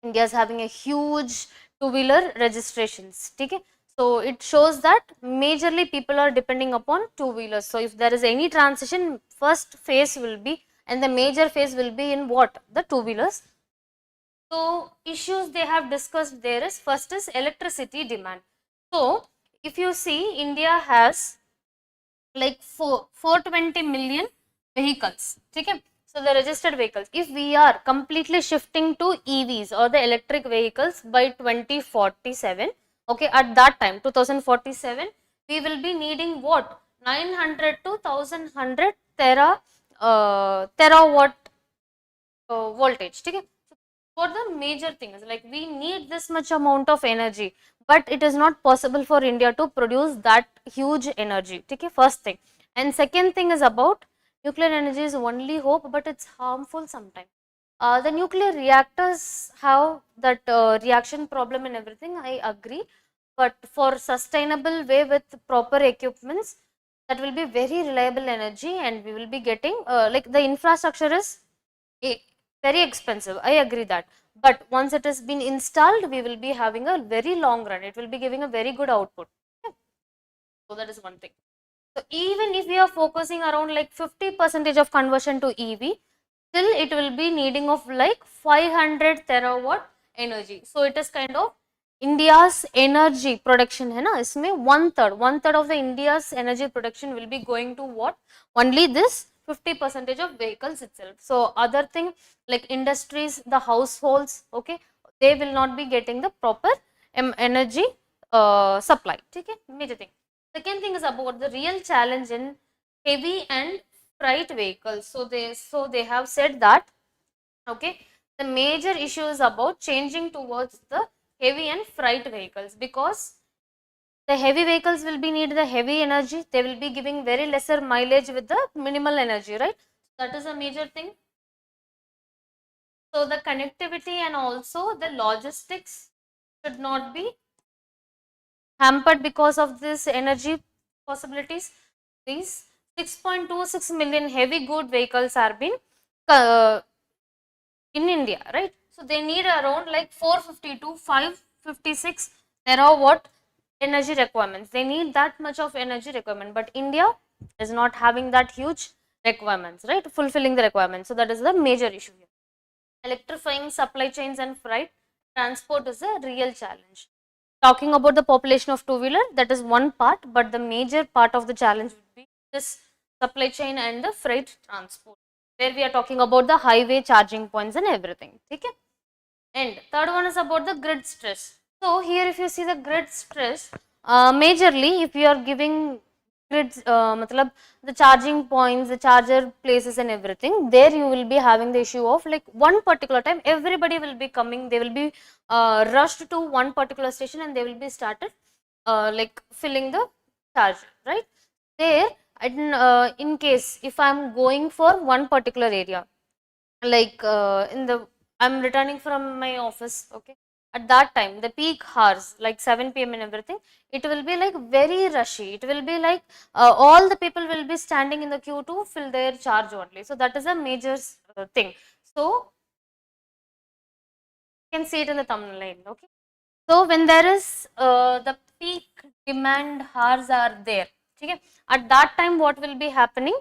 India is having a huge two-wheeler registrations. Okay, so it shows that majorly people are depending upon two-wheelers. So if there is any transition, first phase will be, and the major phase will be in what, the two-wheelers. So issues they have discussed there is, first is electricity demand. So if you see, India has like 420 million vehicles. Okay, so the registered vehicles, if we are completely shifting to EVs or the electric vehicles by 2047, okay, at that time 2047 we will be needing what, 900 to 1100 terawatt voltage. Okay, for the major things, like we need this much amount of energy, but it is not possible for India to produce that huge energy. Okay, first thing. And second thing is about nuclear energy is only hope, but it's harmful sometimes. The nuclear reactors have that reaction problem and everything, I agree, but for sustainable way with proper equipments, that will be very reliable energy, and we will be getting like the infrastructure is very expensive, I agree that, but once it has been installed, we will be having a very long run, it will be giving a very good output. Okay. So that is one thing. So even if we are focusing around like 50% of conversion to EV, still it will be needing of like 500 terawatt energy. So it is kind of India's energy production है ना, इसमें one third of the India's energy production will be going to what? Only this 50% of vehicles itself. So other thing like industries, the households, okay, they will not be getting the proper energy supply. Okay, major thing. Second thing is about the real challenge in heavy and freight vehicles. So they have said that, okay, the major issue is about changing towards the heavy and freight vehicles, because the heavy vehicles will be need the heavy energy, they will be giving very lesser mileage with the minimal energy, right? That is a major thing. So the connectivity and also the logistics should not be hampered because of this energy possibilities. These 6.26 million heavy good vehicles are being uh, in India, right? So they need around like 450 to 556 terawatt energy requirements. They need that much of energy requirement, but India is not having that huge requirements, right? Fulfilling the requirements. So that is the major issue here. Electrifying supply chains and freight transport is a real challenge. Talking about the population of two-wheeler, that is one part, but the major part of the challenge would be this supply chain and the freight transport, where we are talking about the highway charging points and everything. Okay? And third one is about the grid stress. So here if you see the grid stress, majorly if you are giving grids, matlab the charging points, the charger places and everything, there you will be having the issue of like one particular time everybody will be coming, they will be rushed to one particular station and they will be started like filling the charge, right? There, in case if I am going for one particular area, like I'm returning from my office, okay, at that time the peak hours like 7 p.m. and everything, it will be like very rushy, it will be like all the people will be standing in the queue to fill their charge only. So that is a major thing. So you can see it in the thumbnail, okay. So when there is the peak demand hours are there, okay, at that time what will be happening,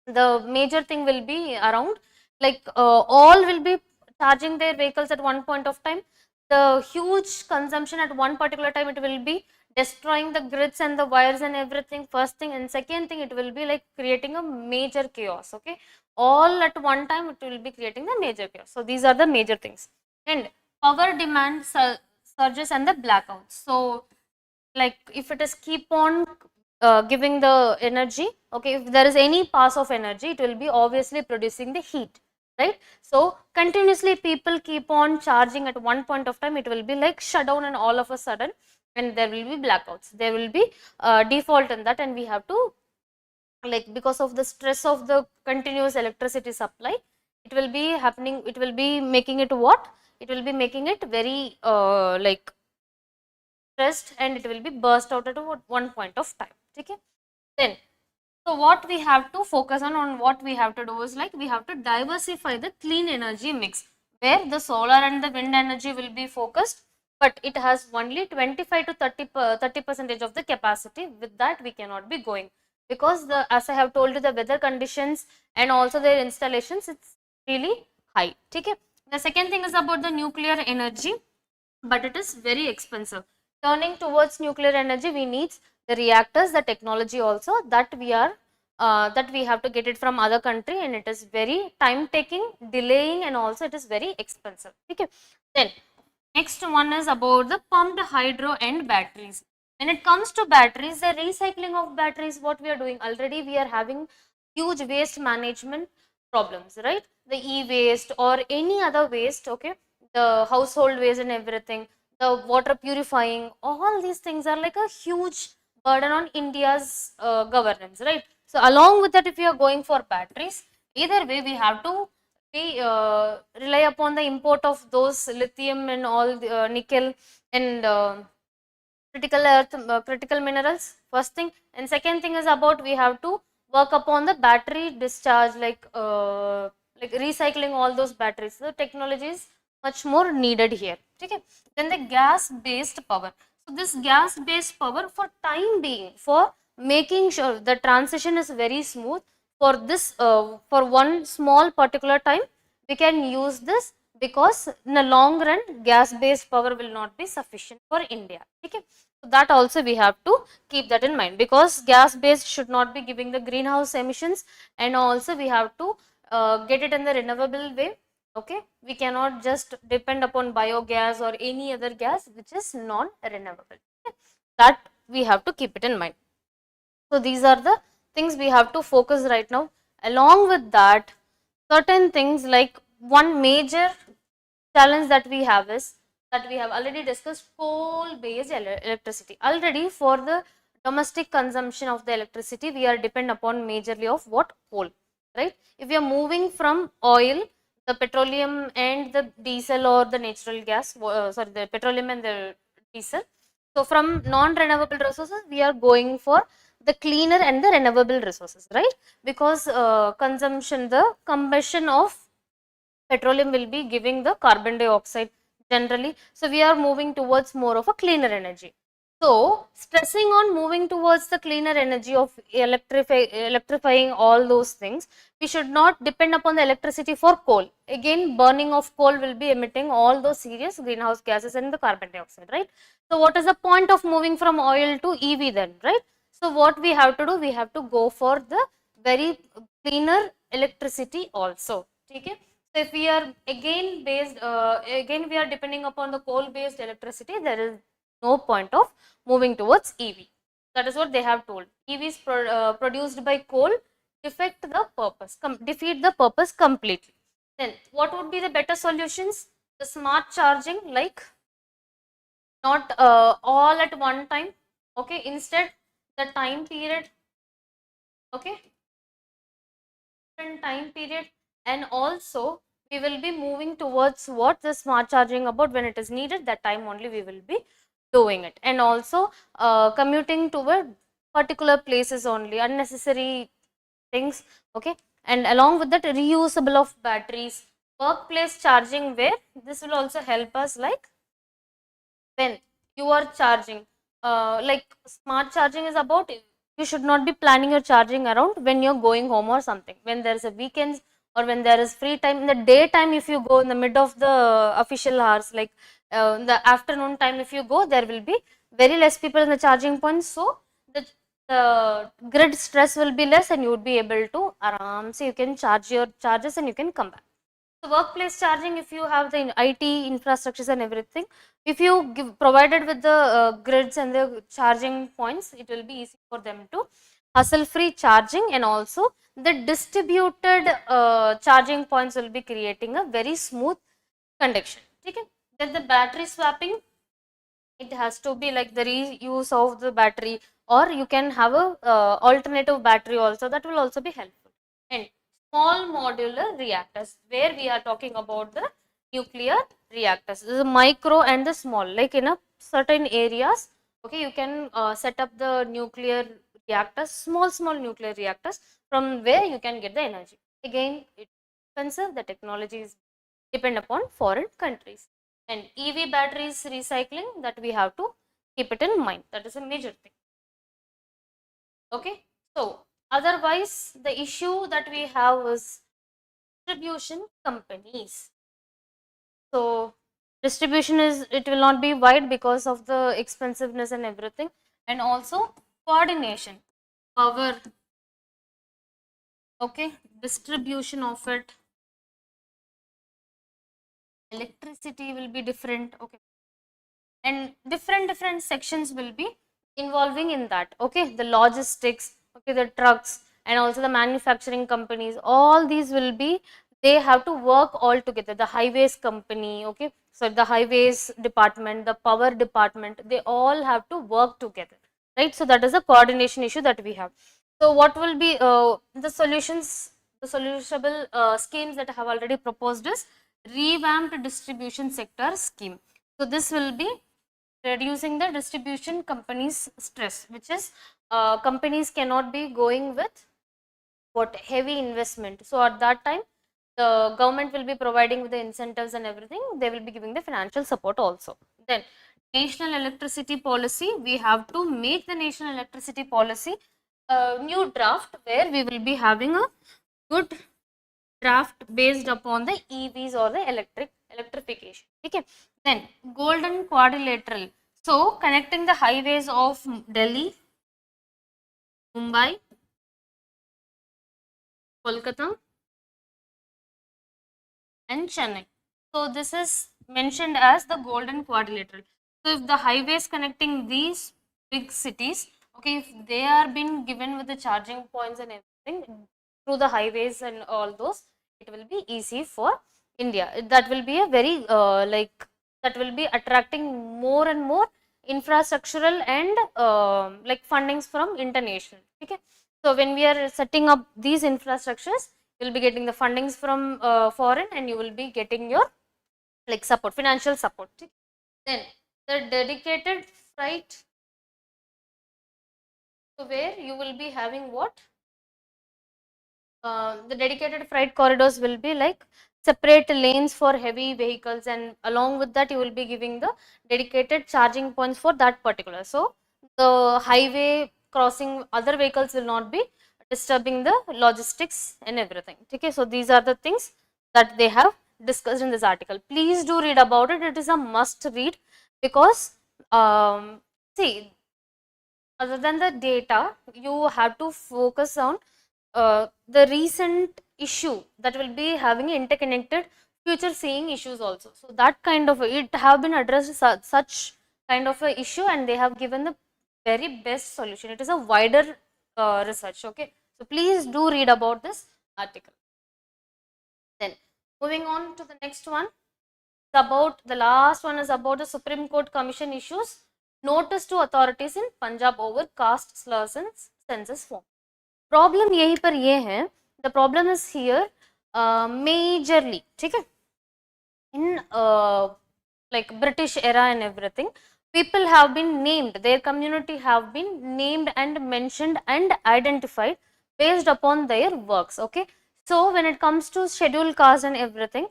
the major thing will be around like all will be charging their vehicles at one point of time. The huge consumption at one particular time, it will be destroying the grids and the wires and everything, first thing, and second thing, it will be like creating a major chaos, okay, all at one time it will be creating the major chaos. So these are the major things. And power demand surges and the blackouts. So like if it is keep on giving the energy, okay, if there is any pass of energy, it will be obviously producing the heat, right? So continuously people keep on charging at one point of time, it will be like shut down and all of a sudden, and there will be blackouts, there will be default in that, and we have to like because of the stress of the continuous electricity supply, it will be happening, it will be making it what, it will be making it very like stressed, and it will be burst out at one point of time. Okay, then so what we have to focus on what we have to do is like we have to diversify the clean energy mix, where the solar and the wind energy will be focused, but it has only 25 to 30% of the capacity. With that we cannot be going, because the, as I have told you, the weather conditions and also their installations, it's really high. Okay, the second thing is about the nuclear energy, but it is very expensive. Turning towards nuclear energy, we need the reactors, the technology also, that we are that we have to get it from other country, and it is very time taking, delaying, and also it is very expensive. Okay, then next one is about the pumped hydro and batteries. When it comes to batteries, the recycling of batteries, what we are doing already, we are having huge waste management problems, right? The e-waste or any other waste, okay, the household waste and everything, the water purifying, all these things are like a huge burden on India's governance, right? So along with that, if we are going for batteries, either way we have to we rely upon the import of those lithium and all the, nickel and critical earth, critical minerals, first thing, and second thing is about we have to work upon the battery discharge, like recycling all those batteries. The technology is much more needed here. Okay, then the gas based power. So this gas based power, for time being, for making sure the transition is very smooth, for this for one small particular time we can use this because in the long run gas based power will not be sufficient for India. Okay. So that also we have to keep that in mind, because gas based should not be giving the greenhouse emissions, and also we have to get it in the renewable way. Okay, we cannot just depend upon biogas or any other gas which is non renewable. Okay? That we have to keep it in mind. So these are the things we have to focus right now. Along with that, certain things like one major challenge that we have is that we have already discussed coal based electricity. Already for the domestic consumption of the electricity, we are depend upon majorly of what? Coal, right? If we are moving from oil, the petroleum and the diesel or the natural gas, sorry, the petroleum and the diesel. So from non-renewable resources, we are going for the cleaner and the renewable resources, right? Because consumption, the combustion of petroleum will be giving the carbon dioxide generally. So we are moving towards more of a cleaner energy. So stressing on moving towards the cleaner energy of electrifying all those things, we should not depend upon the electricity for coal. Again, burning of coal will be emitting all those serious greenhouse gases and the carbon dioxide, right? So what is the point of moving from oil to EV then, right? So what we have to do, we have to go for the very cleaner electricity also. Okay? So if we are again we are depending upon the coal based electricity, there is no point of moving towards EV. That is what they have told. EVs produced by coal defeat the purpose completely. Then what would be the better solutions? The smart charging, like not all at one time. Okay, instead the time period. Okay, different time period, and also we will be moving towards what the smart charging about when it is needed, that time only we will be doing it, and also commuting toward particular places only, unnecessary things. Okay, and along with that, reusable of batteries, workplace charging, where this will also help us, like when you are charging, like smart charging is about, you should not be planning your charging around when you're going home or something, when there is a weekends or when there is free time. In the daytime, if you go in the mid of the official hours, like in the afternoon time, if you go, there will be very less people in the charging points, so the grid stress will be less and you would be able to so you can charge your charges and you can come back. So workplace charging, if you have the IT infrastructures and everything, if you provided with the grids and the charging points, it will be easy for them to hassle free charging, and also the distributed charging points will be creating a very smooth conduction. Okay? Then the battery swapping, it has to be like the reuse of the battery, or you can have a alternative battery also, that will also be helpful. And small modular reactors, where we are talking about the nuclear reactors, the micro and the small, like in a certain areas. Okay, you can set up the nuclear reactors, small nuclear reactors, from where you can get the energy. Again, it's expensive, the technology is depend upon foreign countries. And EV batteries recycling, that we have to keep it in mind, that is a major thing. Okay, so otherwise the issue that we have is distribution companies. So distribution is, it will not be wide because of the expensiveness and everything, and also coordination, power. Okay, distribution of it, electricity will be different. Okay, and different sections will be involving in that. Okay, the logistics, okay, the trucks, and also the manufacturing companies, all these will be, they have to work all together. The highways company, okay, so the highways department, the power department, they all have to work together, right? So that is a coordination issue that we have. So what will be the solutions, the solutionable schemes that I have already proposed is revamped distribution sector scheme. So this will be reducing the distribution companies stress, which is companies cannot be going with what heavy investment. So at that time, the government will be providing with the incentives and everything, they will be giving the financial support also. Then national electricity policy, we have to make the national electricity policy a new draft, where we will be having a good draft based upon the EVs or the electric electrification. Okay. Then golden quadrilateral. So connecting the highways of Delhi, Mumbai, Kolkata, and Chennai. So this is mentioned as the golden quadrilateral. So if the highways connecting these big cities, okay, if they are being given with the charging points and everything through the highways and all those, it will be easy for India. That will be a very that will be attracting more and more infrastructural and like fundings from international. Okay. So when we are setting up these infrastructures, you will be getting the fundings from foreign, and you will be getting your like support, financial support. Okay. Then the dedicated freight, so where you will be having what? The dedicated freight corridors will be like separate lanes for heavy vehicles, and along with that you will be giving the dedicated charging points for that particular. So the highway crossing other vehicles will not be disturbing the logistics and everything. Okay, so these are the things that they have discussed in this article. Please do read about it. It is a must read, because see, other than the data, you have to focus on the recent issue that will be having interconnected future seeing issues also. So that kind of it have been addressed such kind of a issue, and they have given the very best solution. It is a wider research. Okay, so please do read about this article. Then moving on to the next one, about the last one is about the Supreme Court Commission issues notice to authorities in Punjab over caste slurs in census form. Problem यहीं पर ये है, the problem is here majorly, ठीक है, इन like British era and everything, people have been named, their community have been named and mentioned and identified based upon their works. Okay, so when it comes to scheduled caste and everything,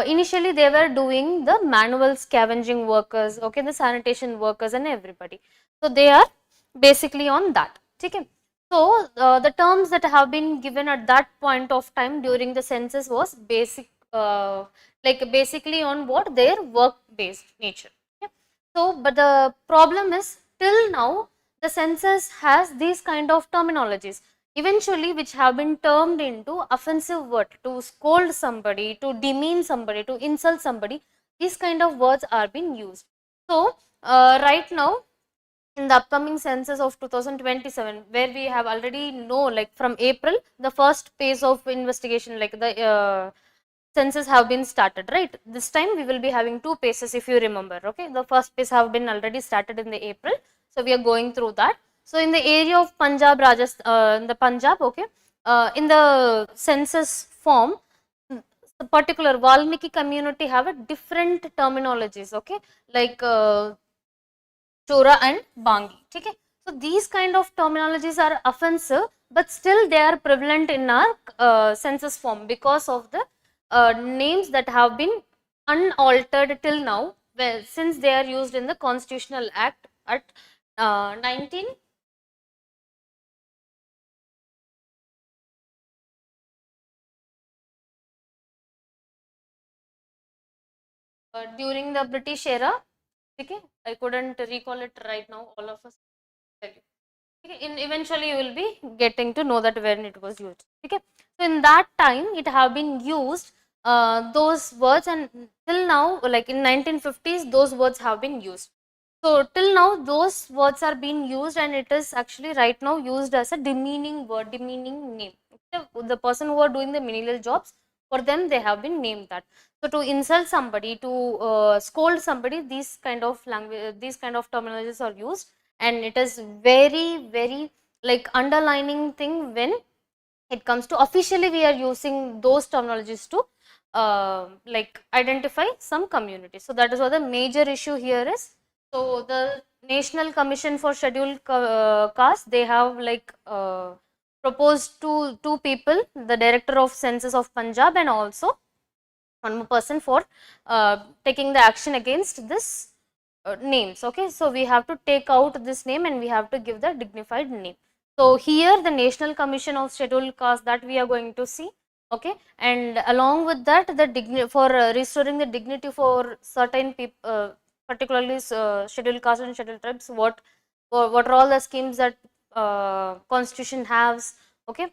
initially they were doing the manual scavenging workers, okay, the sanitation workers and everybody, so they are basically on that. Okay, so the terms that have been given at that point of time during the census was basic, like basically on what their work based nature. Okay. So but the problem is, till now the census has these kind of terminologies eventually which have been termed into offensive word, to scold somebody, to demean somebody, to insult somebody. These kind of words are being used. So right now in the upcoming census of 2027, where we have already know, like from April, the first phase of investigation, like the census have been started, right? This time we will be having two phases, if you remember. Okay, the first phase have been already started in the April, so we are going through that. So in the area of Punjab, Rajasthan, in the Punjab, okay, in the census form, the particular Valmiki community have a different terminologies, okay, like Chora and Bangi. Okay. So these kind of terminologies are offensive, but still they are prevalent in our census form because of the names that have been unaltered till now, well, since they are used in the Constitutional Act at 19. During the British era. Okay, I couldn't recall it right now. All of us tell you. Okay, eventually you will be getting to know that when it was used. Okay, so in that time it have been used those words, and till now, like in 1950s, those words have been used. So till now those words are being used, and it is actually right now used as a demeaning word, demeaning name. Okay? The person who are doing the menial jobs, for them they have been named that. So to insult somebody, to scold somebody, these kind of language, these kind of terminologies are used, and it is very like underlining thing when it comes to officially we are using those terminologies to like identify some community. So that is what the major issue here is. So the National Commission for Scheduled Caste, they have like proposed to two people, the Director of Census of Punjab and also one more person for taking the action against this names. Okay, so we have to take out this name and we have to give the dignified name. So here the National Commission of Scheduled Caste that we are going to see, Okay, and along with that, the dignity for restoring the dignity for certain people, particularly scheduled caste and scheduled tribes, what are all the schemes that constitution has. Okay,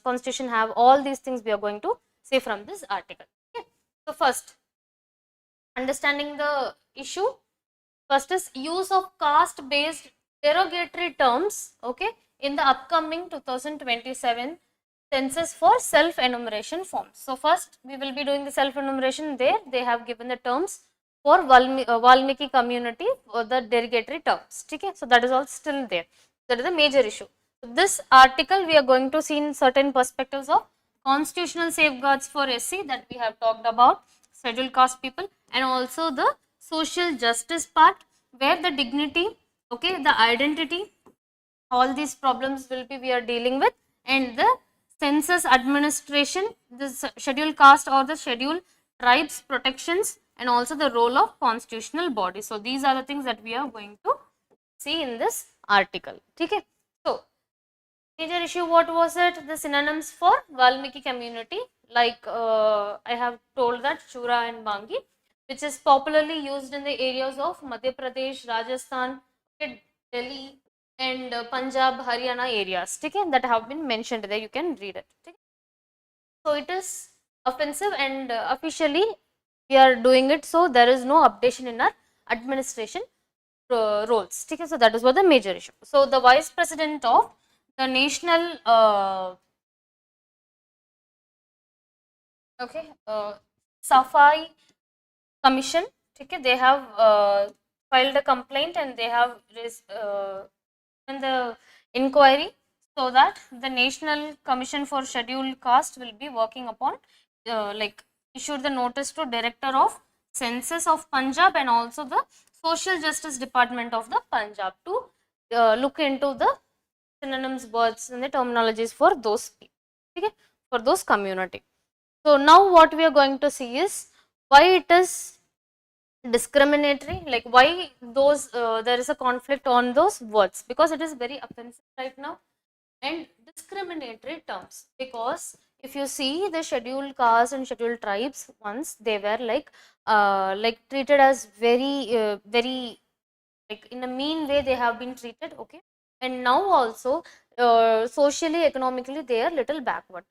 constitution have all these things we are going to say from this article. Okay, so first, understanding the issue, first is use of caste based derogatory terms, okay, in the upcoming 2027 census for self enumeration forms. So first we will be doing the self enumeration. There they have given the terms for Valmiki community for the derogatory terms. Okay, so that is all still there. That is a major issue. So this article we are going to see in certain perspectives of constitutional safeguards for SC that we have talked about, scheduled caste people, and also the social justice part where the dignity, okay, the identity, all these problems will be we are dealing with, and the census administration, the scheduled caste or the scheduled tribes protections, and also the role of constitutional body. So these are the things that we are going to see in this article. Okay, so major issue, what was it? The synonyms for Valmiki community, like I have told that Chura and Bangi, which is popularly used in the areas of Madhya Pradesh, Rajasthan, okay, Delhi, and Punjab, Haryana areas, okay, that have been mentioned there. You can read it. Okay. So it is offensive, and officially we are doing it. So there is no updation in our administration roles. Okay. So that is what the major issue. So the vice president of the national okay Safai commission, okay, they have filed a complaint and they have in the inquiry, so that the national commission for scheduled caste will be working upon like issued the notice to director of census of Punjab and also the social justice department of the Punjab to look into the synonyms, words and the terminologies for those people, okay, for those community. So now what we are going to see is why it is discriminatory, like why those there is a conflict on those words, because it is very offensive right now, and discriminatory terms, because if you see the scheduled caste and scheduled tribes, once they were like treated as very like in a mean way they have been treated, okay, and now also socially economically they are little backward.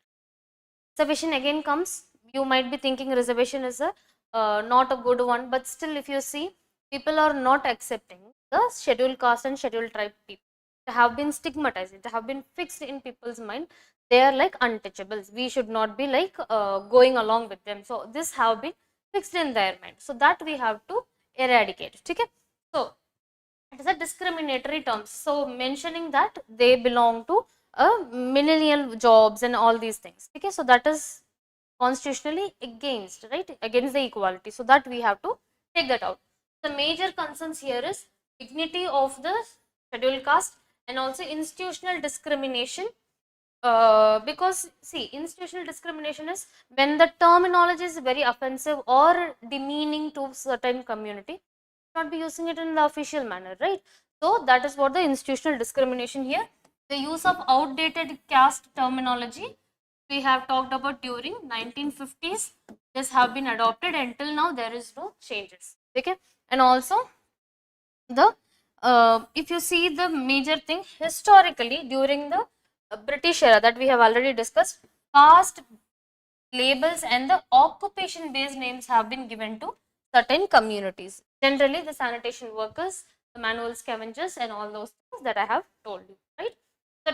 Reservation again comes, you might be thinking reservation is a not a good one, but still if you see, people are not accepting the scheduled caste and scheduled tribe people. They have been stigmatized, they have been fixed in people's mind, they are like untouchables, we should not be like going along with them. So this have been fixed in their mind, so that we have to eradicate. Okay, so it is a discriminatory terms, so mentioning that they belong to millennial jobs and all these things, okay, so that is constitutionally against, right, against the equality, so that we have to take that out. The major concerns here is dignity of the scheduled caste and also institutional discrimination, because see, institutional discrimination is when the terminology is very offensive or demeaning to certain community, not be using it in the official manner, right? So that is what the institutional discrimination here. The use of outdated caste terminology we have talked about during 1950s. This have been adopted until now. There is no changes. Okay, and also the if you see the major thing historically during the British era that we have already discussed, caste labels and the occupation based names have been given to certain communities. Generally, the sanitation workers, the manual scavengers, and all those things that I have told you, right? The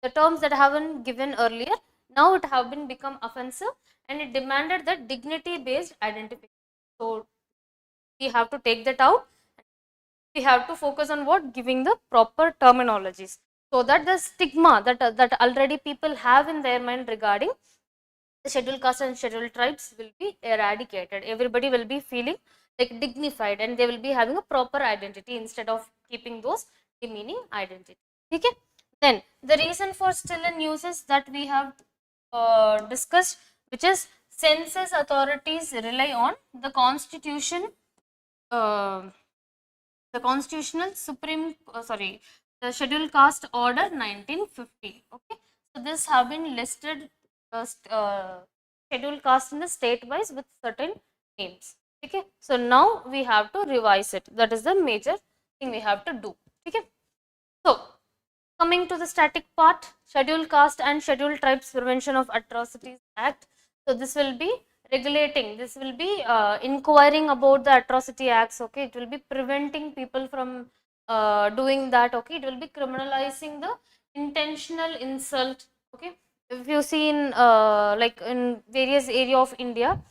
terms that have been given earlier, now it have been become offensive, and it demanded the dignity based identification. So we have to take that out. We have to focus on what, giving the proper terminologies, so that the stigma that already people have in their mind regarding the scheduled caste and scheduled tribes will be eradicated. Everybody will be feeling like dignified, and they will be having a proper identity instead of keeping those demeaning identity. Okay. Then the reason for still in uses that we have discussed, which is census authorities rely on the constitution, uh, the constitutional supreme the scheduled caste order 1950. Okay, so this have been listed schedule caste in the state wise with certain names. Okay, so now we have to revise it. That is the major thing we have to do. Okay, so coming to the static part, Scheduled Caste and Scheduled Tribes Prevention of Atrocities Act. So this will be regulating, this will be inquiring about the atrocity acts. Okay, it will be preventing people from doing that. Okay, it will be criminalizing the intentional insult. Okay, if you see in like in various area of India,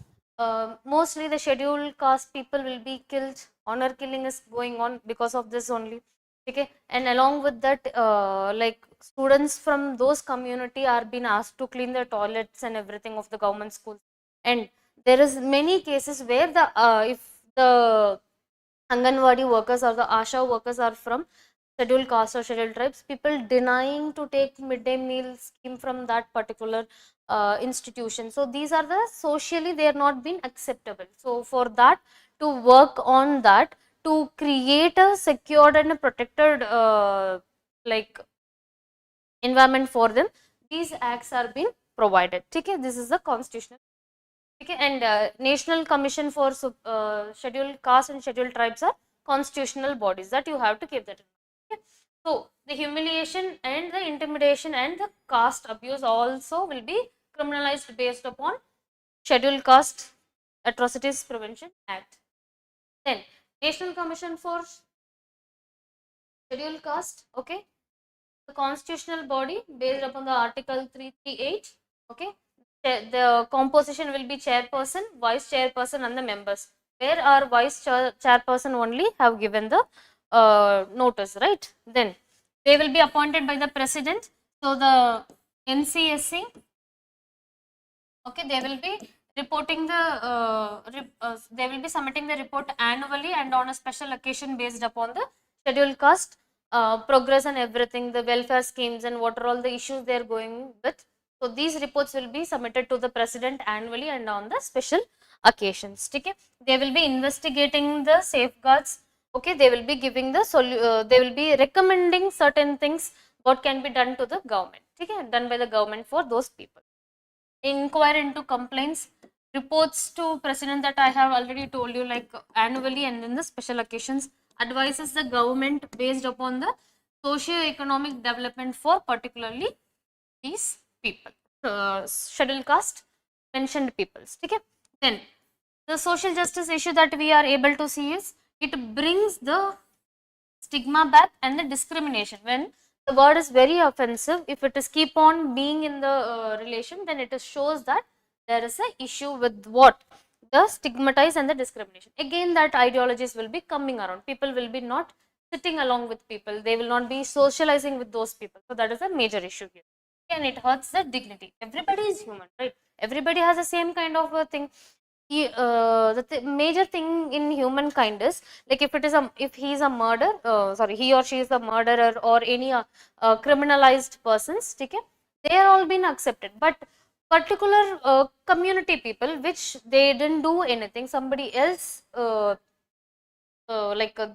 mostly the scheduled caste people will be killed. Honor killing is going on because of this only. Okay, and along with that, like students from those community are being asked to clean the toilets and everything of the government schools. And there is many cases where the if the Anganwadi workers or the Asha workers are from scheduled caste or scheduled tribes, people denying to take midday meal scheme from that particular institution. So these are the socially they are not being acceptable. So for that to work on that, to create a secured and a protected like environment for them, these acts are being provided. Okay, this is the constitutional. Okay, and National Commission for Scheduled Caste and Scheduled Tribes are constitutional bodies that you have to keep that in mind. Okay. So the humiliation and the intimidation and the caste abuse also will be criminalized based upon Scheduled Caste Atrocities Prevention Act. Then National Commission for Scheduled Caste, okay, the constitutional body based upon the Article 338, okay. The composition will be chairperson, vice chairperson and the members. Where our vice chairperson only have given the notice, right? Then they will be appointed by the president. So the NCSC, okay, they will be reporting the they will be submitting the report annually and on a special occasion based upon the scheduled caste progress and everything, the welfare schemes and what are all the issues they are going with. So these reports will be submitted to the president annually and on the special occasions. Okay, they will be investigating the safeguards. Okay, they will be giving the they will be recommending certain things what can be done to the government. Okay, done by the government for those people. Inquire into complaints, reports to president that I have already told you, like annually and in the special occasions, advises the government based upon the socio-economic development for particularly these people, scheduled caste mentioned peoples. Okay, then the social justice issue that we are able to see is it brings the stigma back and the discrimination. When the word is very offensive, if it is keep on being in the relation, then it is shows that there is a issue with what the stigmatize and the discrimination. Again, that ideologies will be coming around. People will be not sitting along with people. They will not be socializing with those people. So that is a major issue here. And it hurts the dignity. Everybody is human, right? Everybody has the same kind of a thing. The major thing in humankind is, like, if it is a if he is a murder sorry, he or she is a murderer or any criminalized persons, okay, they are all been accepted, but particular community people which they didn't do anything, somebody else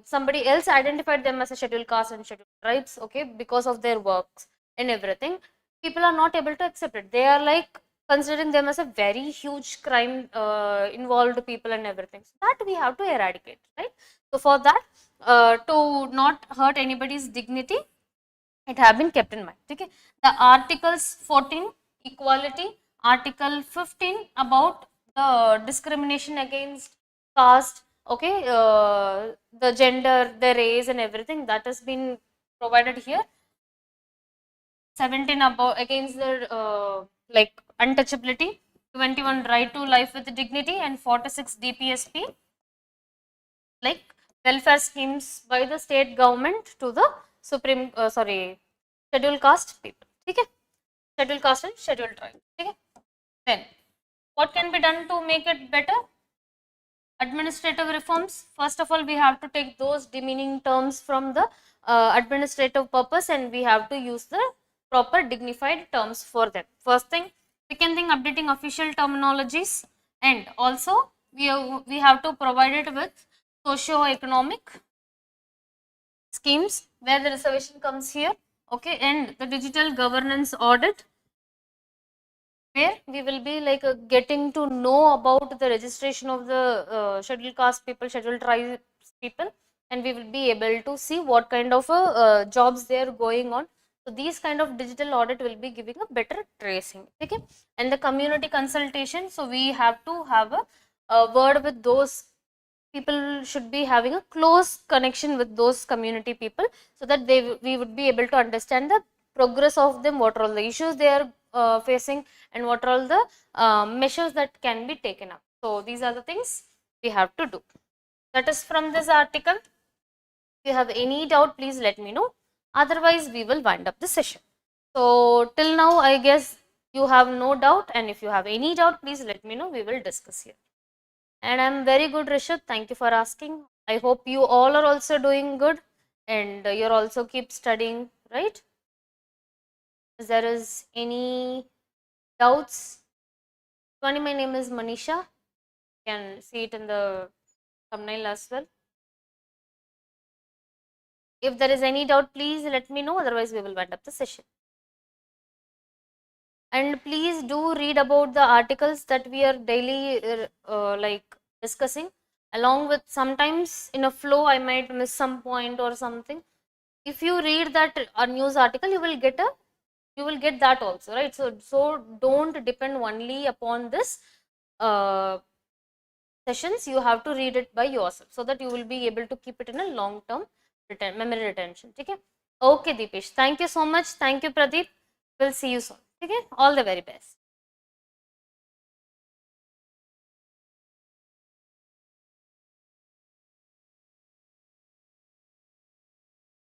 somebody else identified them as a scheduled caste and scheduled tribes, okay, because of their works and everything, people are not able to accept it. They are like considering them as a very huge crime involved people and everything. So that we have to eradicate, right? So for that, to not hurt anybody's dignity, it have been kept in mind. Okay, the articles 14 equality, article 15 about the discrimination against caste, okay, the gender, the race and everything, that has been provided here. 17 about against the like untouchability, 21 right to life with dignity, and 46 DPSP like welfare schemes by the state government to the supreme scheduled caste people. Okay, scheduled caste and scheduled tribe. Okay, then what can be done to make it better? Administrative reforms. First of all, we have to take those demeaning terms from the administrative purpose and we have to use the proper dignified terms for them. First thing. Second thing, updating official terminologies, and also we have to provide it with socio-economic schemes where the reservation comes here. Okay, and the digital governance audit where we will be like getting to know about the registration of the scheduled caste people, scheduled tribes people, and we will be able to see what kind of jobs they are going on. So these kind of digital audit will be giving a better tracing. Okay, and the community consultation. So we have to have a word with those people, should be having a close connection with those community people, so that we would be able to understand the progress of them, what are all the issues they are facing, and what are all the measures that can be taken up. So these are the things we have to do. That is from this article. If you have any doubt, please let me know. Otherwise, we will wind up the session. So till now, I guess you have no doubt, and if you have any doubt, please let me know. We will discuss here. And I'm very good, Rishabh. Thank you for asking. I hope you all are also doing good, and you're also keep studying, right? If there is any doubts, my name is Manisha. You can see it in the thumbnail as well. If there is any doubt, please let me know. Otherwise, we will wind up the session. And please do read about the articles that we are daily like discussing. Along with, sometimes in a flow, I might miss some point or something. If you read that news article, you will get that also, right? So don't depend only upon this sessions. You have to read it by yourself, so that you will be able to keep it in a long term memory retention. Okay, okay, Deepesh, thank you so much. Thank you, Pradeep. We'll see you soon. Okay, all the very best.